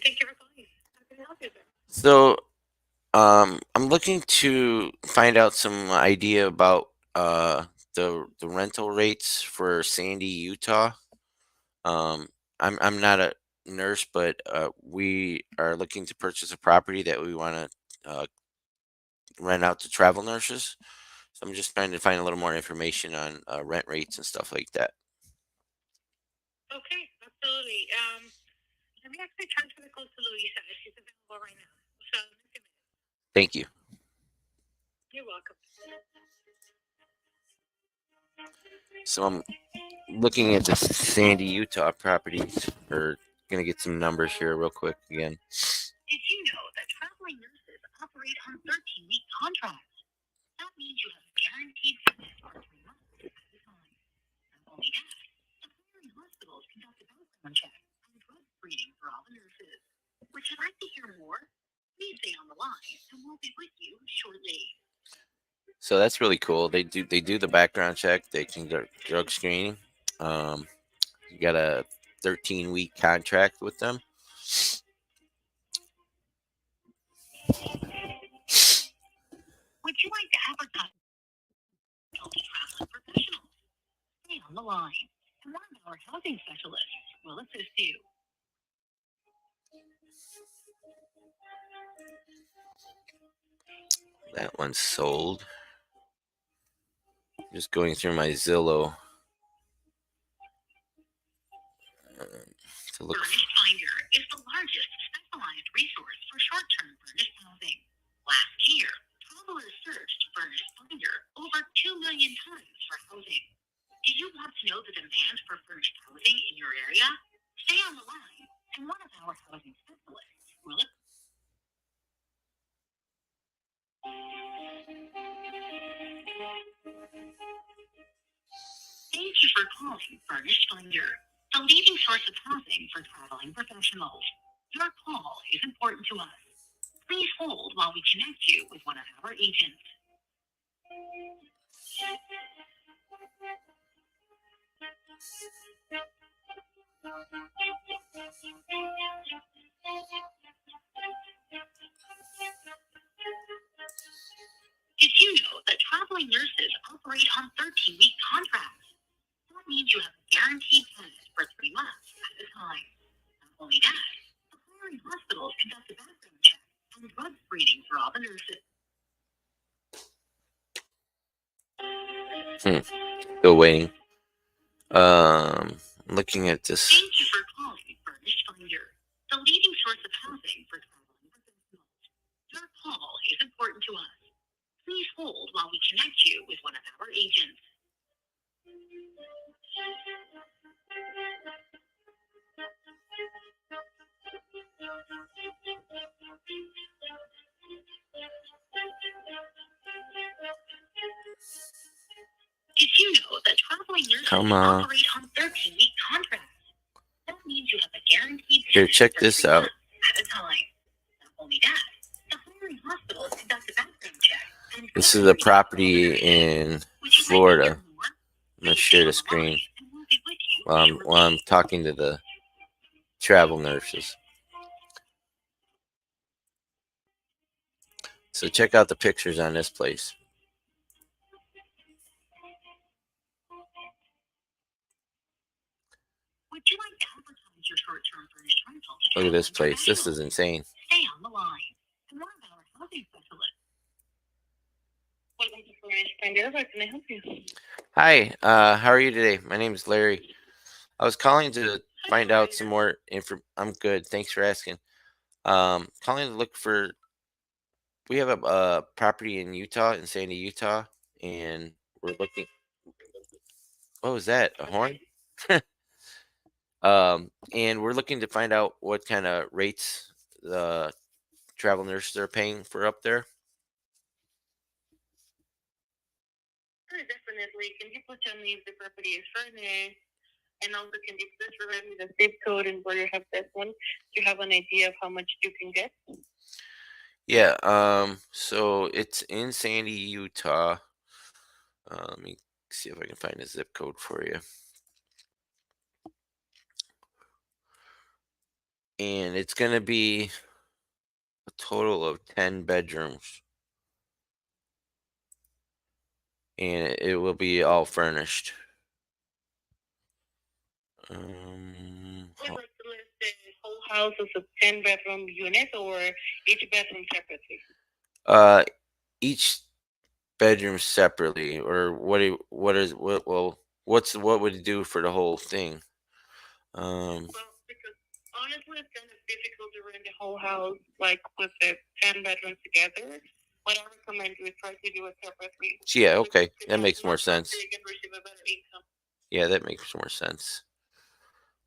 Thank you for calling. How can I help you, sir? So, I'm looking to find out some idea about the rental rates for Sandy, Utah. I'm not a nurse, but we are looking to purchase a property that we want to rent out to travel nurses. So I'm just trying to find a little more information on rent rates and stuff like that. Okay, absolutely. Let me actually transfer the call to Louisa. She's available right now. So, Thank you. you're welcome. So I'm looking at the Sandy, Utah properties or gonna get some numbers here real quick again. Did you know that traveling nurses operate on 13-week contracts? That means you have guaranteed fitness for 3 months at a time. Not only that, employer hospitals conduct a background check and drug screening for all the nurses. Would you like to hear more? Please stay on the line, and we'll be with you shortly. So that's really cool. They do the background check. They can do drug screening. You got a 13-week contract with them. Would you like to advertise to traveling professionals? Stay on the line, and one of our housing specialists will assist you. That one's sold. Just going through my Zillow to look. Furnished Finder is the largest specialized resource for short-term furnished housing. Last year, travelers searched Furnished Finder over 2 million times for housing. Do you want to know the demand for furnished housing in your area? Stay on the line, and one of our housing specialists will. Thank you for calling Furnished Finder, the leading source of housing for traveling professionals. Your call is important to us. Please hold while we connect you with one of our agents. Did you know that traveling nurses operate on 13-week contracts? That means you have guaranteed fitness for 3 months at a time. Not only that, employer hospitals conduct a background check and drug screening for all the nurses. Still waiting. Looking at this. Thank you for calling Furnished Finder, the leading source of housing for traveling professionals. Your call is important to us. Please hold while we connect you with one of our agents. Did you know that traveling nurses operate on 13-week contracts? That means you have a guaranteed. Here, check this out. At a time. Not only that, employer hospitals conduct a background check. This is a property in Florida. I'm gonna share the screen while I'm talking to the travel nurses. So check out the pictures on this place. Would you like to advertise your short-term furnished rental? Look at this place. This is insane. Stay on the line, and one of our housing specialists. Welcome to Furnished Finder. How can I help you? Hi, how are you today? My name is Larry. I was calling to find out some more info. I'm good. Thanks for asking. Calling to look for. We have a property in Utah, in Sandy, Utah, and we're looking. What was that? A horn? And we're looking to find out what kind of rates the travel nurses are paying for up there. Sure, definitely. Can you please tell me if the property is furnished? And also, can you please provide me the zip code and where you have this one to have an idea of how much you can get? Yeah, so it's in Sandy, Utah. Let me see if I can find a zip code for you. And it's going to be a total of 10 bedrooms. And it will be all furnished. Would you like to list the whole house as a 10-bedroom unit or each bedroom separately? Each bedroom separately, or what would it do for the whole thing? Well, because honestly, it's kind of difficult to rent the whole house like with the 10 bedrooms together. What I recommend is try to do it separately. Yeah, okay, that makes more sense. So you can receive a better income. Yeah, that makes more sense.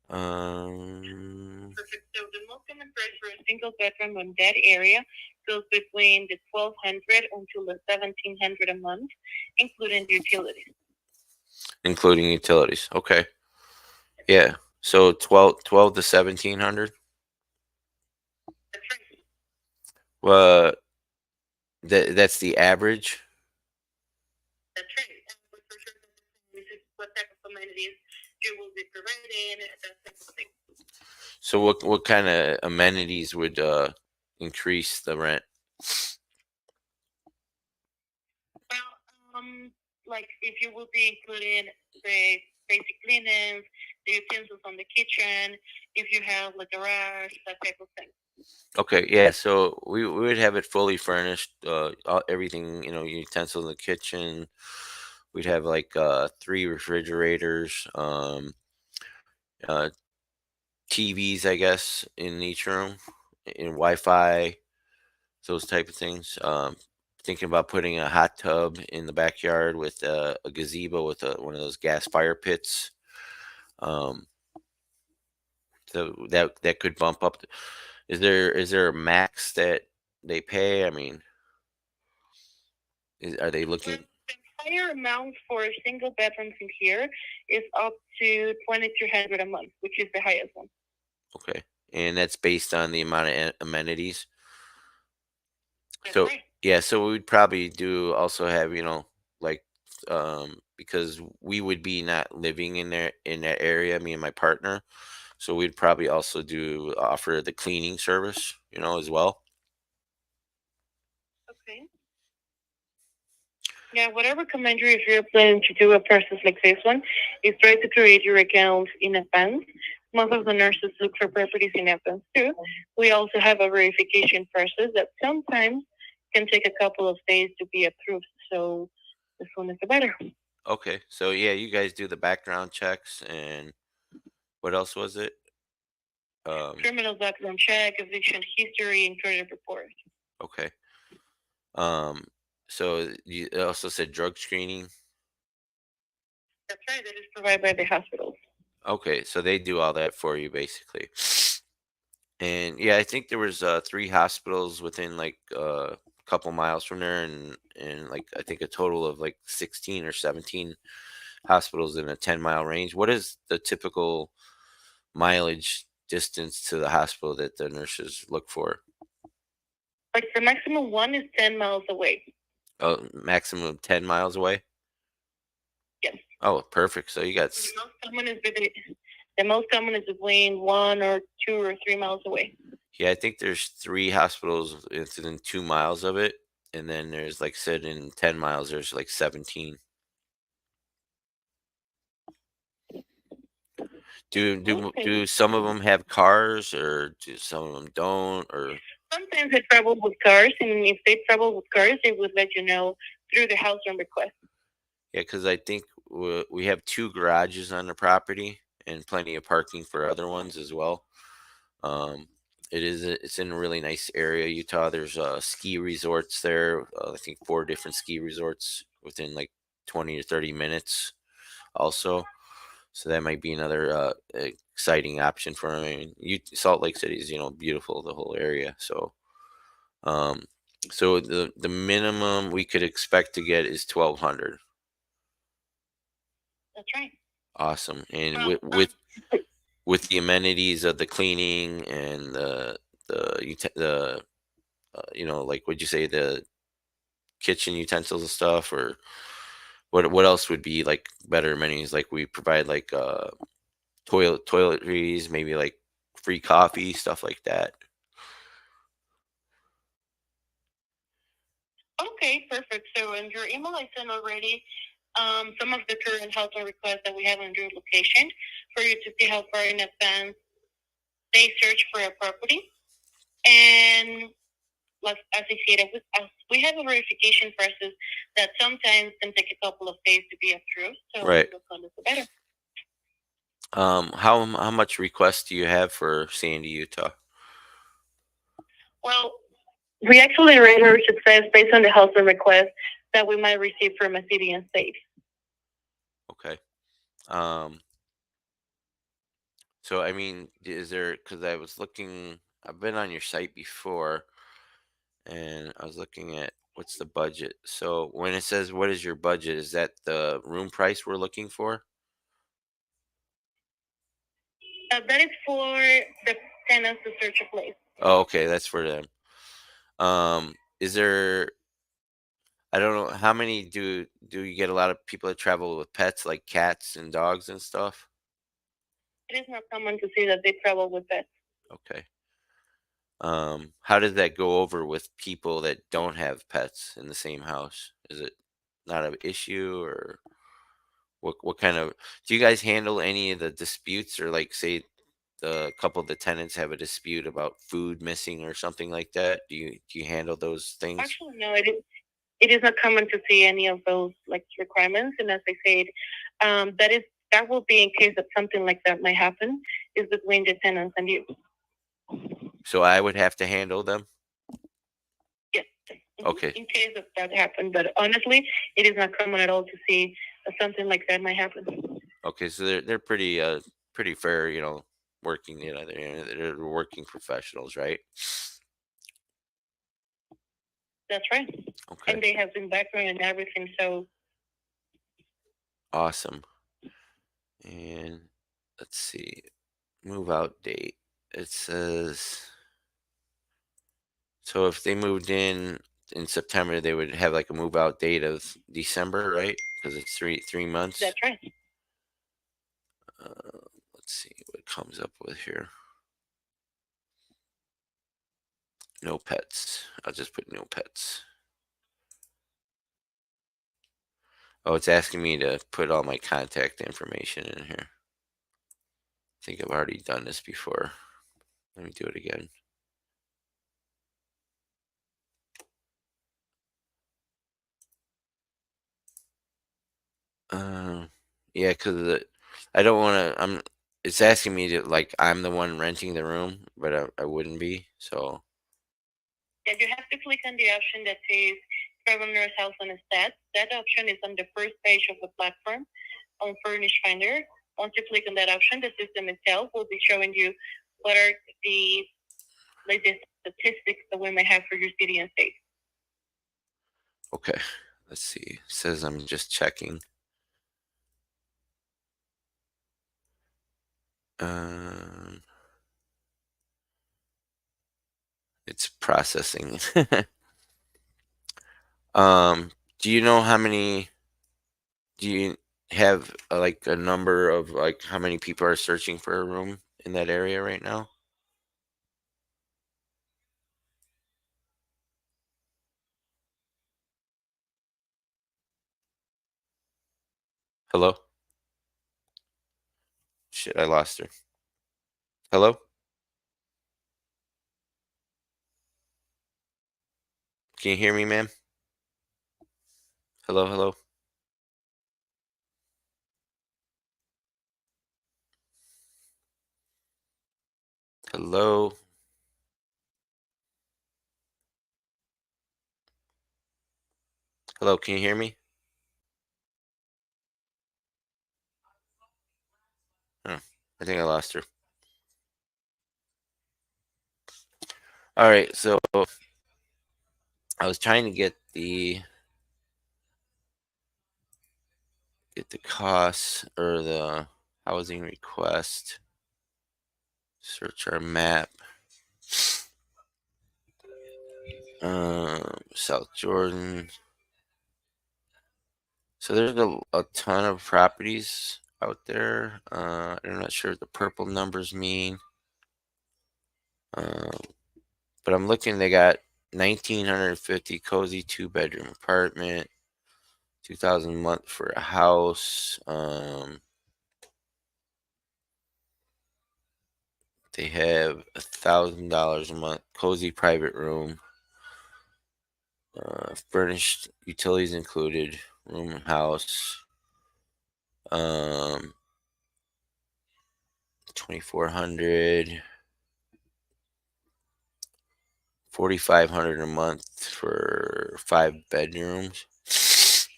Perfect. So the most common price for a single bedroom in that area goes between the 1,200 until the 1,700 a month, including the utilities. Including utilities. Okay. Yeah. So 12 to 1,700. That's right. Well, that's the average. That's right. And for sure, this is what type of amenities you will be providing, that type of thing. So what kind of amenities would increase the rent? Well, like if you will be including the basic linens, the utensils on the kitchen, if you have like a garage, that type of thing. Okay, yeah. So we would have it fully furnished, everything, utensils in the kitchen. We'd have like 3 refrigerators, uh, TVs, I guess, in each room, in Wi-Fi, those type of things. Thinking about putting a hot tub in the backyard with a gazebo with one of those gas fire pits. Um, so that could bump up. Is there a max that they pay? I mean, are they looking? The entire amount for single bedrooms in here is up to 2,200 a month, which is the highest one. Okay, and that's based on the amount of amenities. That's So right. yeah, so we'd probably do also have like because we would be not living in that area, me and my partner. So we'd probably also do offer the cleaning service, as well. Okay. Yeah, whatever commentary if you're planning to do a process like this one, is try to create your account in advance. Most of the nurses look for properties in advance too. We also have a verification process that sometimes can take a couple of days to be approved. So the sooner the better. Okay, so yeah, you guys do the background checks and what else was it? Criminal background check, eviction history, and credit report. Okay. Um, so you also said drug screening. That's right. That is provided by the hospitals. Okay, so they do all that for you basically. And yeah, I think there was 3 hospitals within like a couple miles from there, and like I think a total of like 16 or 17 hospitals in a 10-mile range. What is the typical mileage distance to the hospital that the nurses look for? Like the maximum one is 10 miles away. Oh, maximum 10 miles away. Yes. Oh, perfect. So you got The most common is between 1 or 2 or 3 miles away. yeah, I think there's 3 hospitals within 2 miles of it, and then there's like said in 10 miles there's like 17. Do some of them have cars, or do some of them don't, or? Sometimes they travel with cars, and if they travel with cars, they would let you know through the house room request. Yeah, because I think we have 2 garages on the property and plenty of parking for other ones as well. Um, it's in a really nice area, Utah. There's ski resorts there. I think 4 different ski resorts within like 20 to 30 minutes. Also, so that might be another exciting option for them. I mean, Salt Lake City is beautiful, the whole area. So um, so the minimum we could expect to get is 1,200. That's right. Awesome. And Well, with the amenities of the cleaning and the like would you say the kitchen utensils and stuff, or what else would be like better amenities? Like we provide like toiletries, maybe like free coffee, stuff like that. okay, perfect. So in your email, I sent already some of the current housing requests that we have on your location for you to see how far in advance they search for a property. And like as I said, as we have a verification process that sometimes can take a couple of days to be approved. So Right. the sooner the better. How much requests do you have for Sandy, Utah? Well, we actually rate our success based on the housing request that we might receive from a city and state. Okay. Um, So I mean, is there? Because I was looking, I've been on your site before, and I was looking at what's the budget. So when it says what is your budget, is that the room price we're looking for? That is for the tenants to search a place. Oh, okay, that's for them. Is there? I don't know how many do you get a lot of people that travel with pets like cats and dogs and stuff? It is not common to see that they travel with pets. Okay. How does that go over with people that don't have pets in the same house? Is it not an issue, or what kind of, do you guys handle any of the disputes, or like say the couple of the tenants have a dispute about food missing or something like that? Do you handle those things? Actually, no, it is not common to see any of those like requirements. And as I said, that will be in case that something like that might happen is between the tenants and you. So I would have to handle them? Yes. Okay. In case of that happened, but honestly, it is not common at all to see something like that might happen. Okay, so they're pretty fair, working, they're working professionals, right? That's right. Okay. And they have been background and everything, so Awesome. And let's see, move out date. It says, so if they moved in September, they would have like a move out date of December, right? Because it's three months. That's right. Let's see what it comes up with here. No pets. I'll just put no pets. Oh, it's asking me to put all my contact information in here. I think I've already done this before. Let me do it again. Yeah, because I don't want to. It's asking me to, like, I'm the one renting the room, but I wouldn't be. So. Yeah, you have to click on the option that says Traveler's House on a Stat. That option is on the first page of the platform on Furnish Finder. Once you click on that option, the system itself will be showing you what are the latest statistics that we may have for your city and state. Okay, let's see. It says I'm just checking. It's processing. Do you know how many? Do you have like a number of like how many people are searching for a room in that area right now? Hello? Shit, I lost her. Hello? Can you hear me, ma'am? Hello, hello? Hello? Hello, can you hear me? Oh, I think I lost her. All right, so I was trying to get the costs or the housing request. Search our map. South Jordan. So there's a ton of properties out there. I'm not sure what the purple numbers mean. But I'm looking, they got 1,950 cozy 2-bedroom apartment, 2,000 a month for a house. They have $1,000 a month cozy private room, furnished utilities included, room and house. 2,400, 4,500 a month for 5 bedrooms. Let's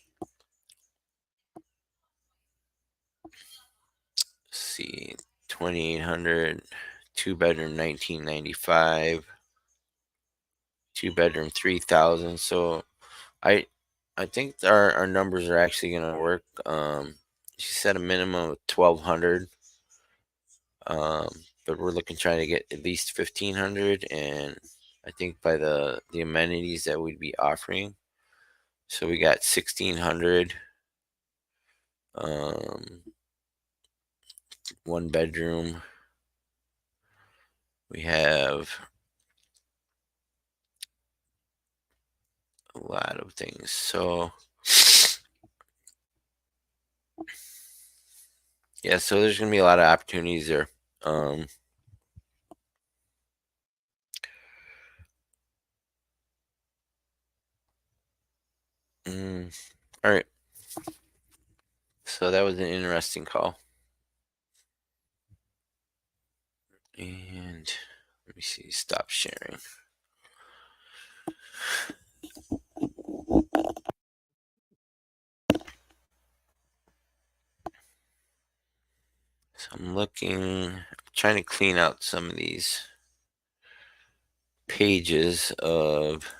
see, $2,800. 2-bedroom, $1,995. 2-bedroom, $3,000. So I think our numbers are actually gonna work. She said a minimum of 1,200. But we're looking trying to get at least 1,500, and I think by the amenities that we'd be offering. So we got 1,600. 1 bedroom. We have a lot of things. So yeah, so there's gonna be a lot of opportunities there. All right. So that was an interesting call. And let me see, stop sharing. So I'm trying to clean out some of these pages of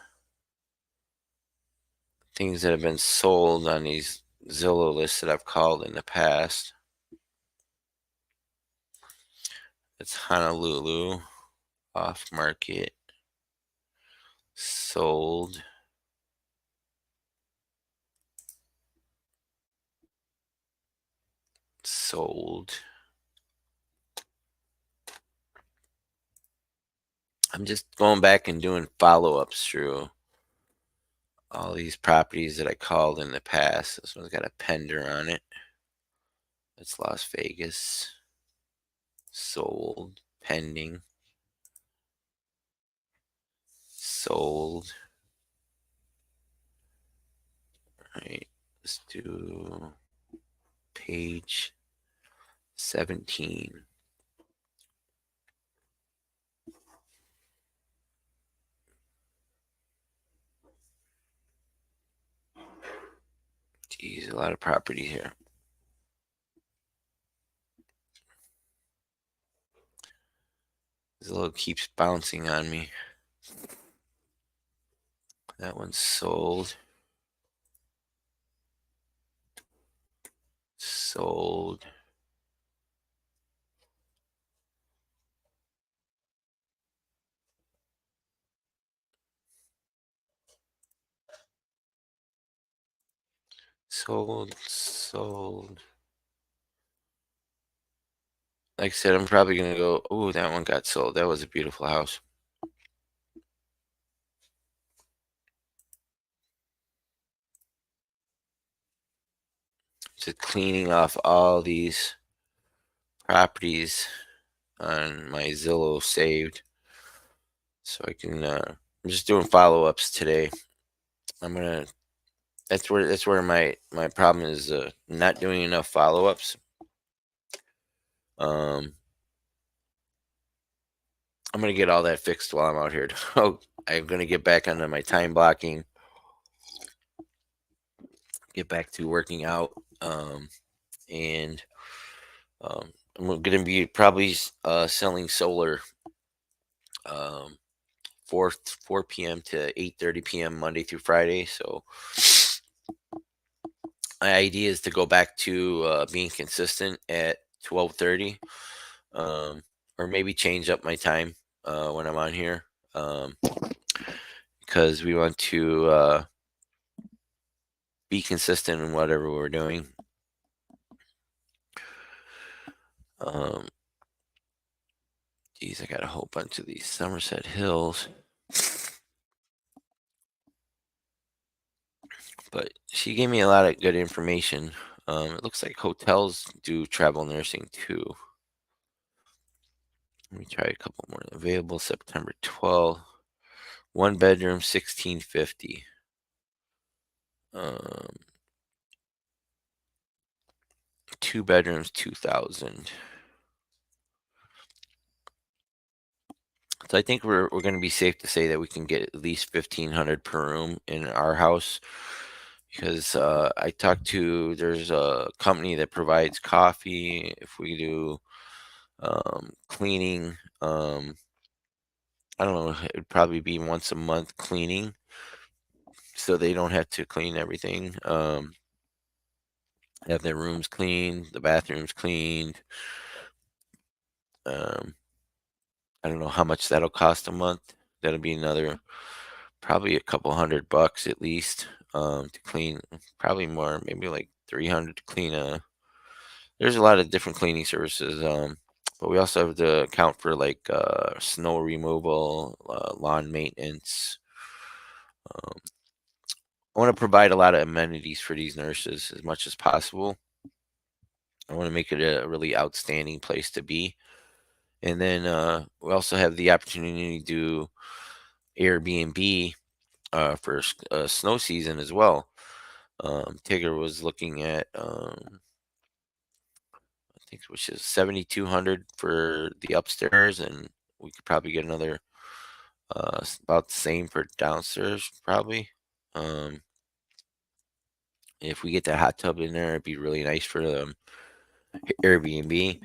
things that have been sold on these Zillow lists that I've called in the past. It's Honolulu, off market, sold. Sold. I'm just going back and doing follow-ups through all these properties that I called in the past. This one's got a Pender on it. It's Las Vegas. Sold. Pending. Sold. All right. Let's do page 17. Geez, a lot of property here. Zillow keeps bouncing on me. That one's sold. Sold. Sold. Sold. Like I said, I'm probably going to go, oh, that one got sold. That was a beautiful house. Just cleaning off all these properties on my Zillow saved. So I can, I'm just doing follow-ups today. That's where my problem is, not doing enough follow-ups. I'm gonna get all that fixed while I'm out here. I'm gonna get back onto my time blocking, get back to working out, and I'm gonna be probably selling solar, 4 p.m. to 8:30 p.m. Monday through Friday. So my idea is to go back to being consistent at 12:30, or maybe change up my time when I'm on here, because we want to be consistent in whatever we're doing. Geez, I got a whole bunch of these Somerset Hills. But she gave me a lot of good information. It looks like hotels do travel nursing too. Let me try a couple more. Available September 12th. 1 bedroom, 1,650. 2 bedrooms, 2,000. So I think we're going to be safe to say that we can get at least 1,500 per room in our house, because I talked to, there's a company that provides coffee. If we do cleaning. I don't know. It would probably be once a month cleaning, so they don't have to clean everything. Have their rooms cleaned, the bathrooms cleaned. Um, I don't know how much that'll cost a month. That'll be another probably a couple $100 at least to clean. Probably more, maybe like 300 to clean a. There's a lot of different cleaning services. But we also have to account for like snow removal, lawn maintenance. Um, I want to provide a lot of amenities for these nurses as much as possible. I want to make it a really outstanding place to be. And then we also have the opportunity to do Airbnb for snow season as well. Tigger was looking at, I think which is 7,200 for the upstairs, and we could probably get another about the same for downstairs, probably. Um, if we get that hot tub in there, it'd be really nice for the Airbnb.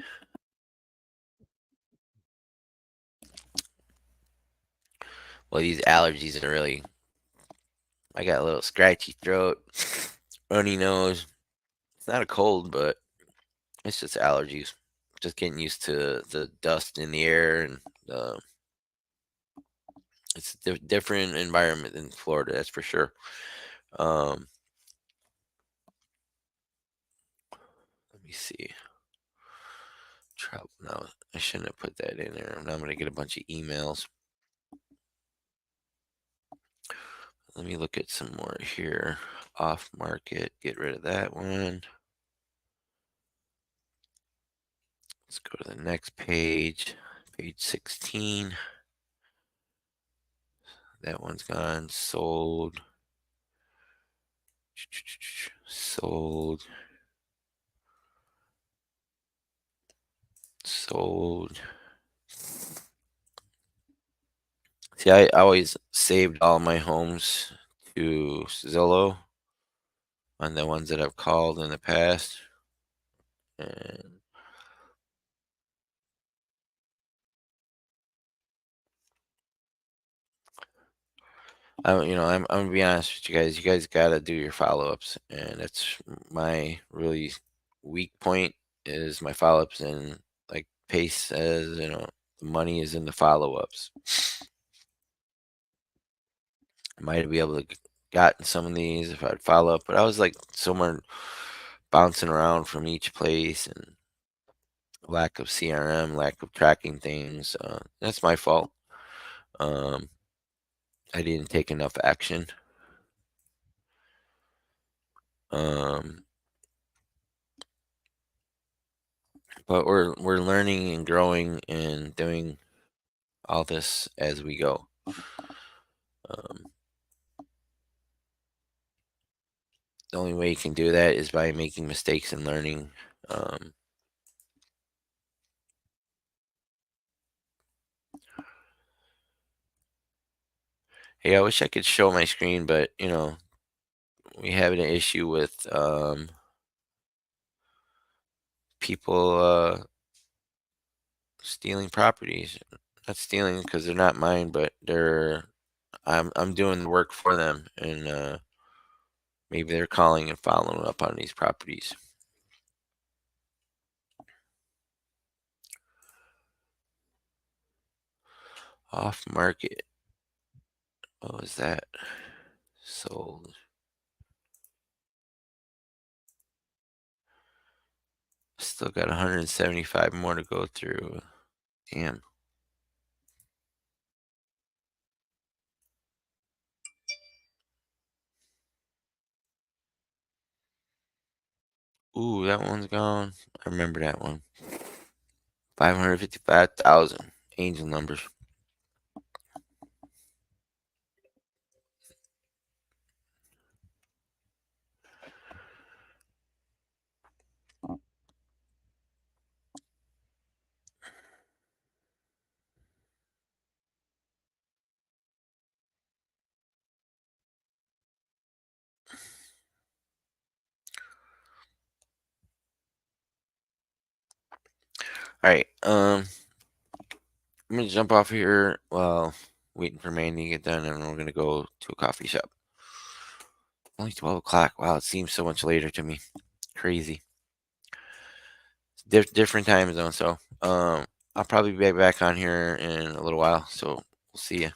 Well, these allergies are really. I got a little scratchy throat, runny nose. It's not a cold, but it's just allergies. Just getting used to the dust in the air, and it's a different environment than Florida, that's for sure. Um, Let me see. Travel now. I shouldn't have put that in there. Now I'm gonna get a bunch of emails. Let me look at some more here. Off market. Get rid of that one. Let's go to the next page. Page 16. That one's gone. Sold. Sold. Sold. See, I always saved all my homes to Zillow on the ones that I've called in the past. And I'm gonna be honest with you guys. You guys gotta do your follow-ups, and that's my really weak point is my follow-ups. And like Pace says, the money is in the follow-ups. I might be able to gotten some of these if I'd follow up, but I was like somewhere bouncing around from each place and lack of CRM, lack of tracking things. That's my fault. Um, I didn't take enough action. Um, but we're learning and growing and doing all this as we go. Um, the only way you can do that is by making mistakes and learning. Um, hey, I wish I could show my screen, but we have an issue with people stealing properties. Not stealing because they're not mine, but I'm doing the work for them, and maybe they're calling and following up on these properties. Off market. What was that? Sold. Still got 175 more to go through. Damn. Ooh, that one's gone. I remember that one. 555,000. Angel numbers. All right. I'm gonna jump off here while waiting for Mandy to get done, and we're gonna go to a coffee shop. Only 12 o'clock. Wow, it seems so much later to me. Crazy. Different time zone. So, I'll probably be back on here in a little while. So we'll see you.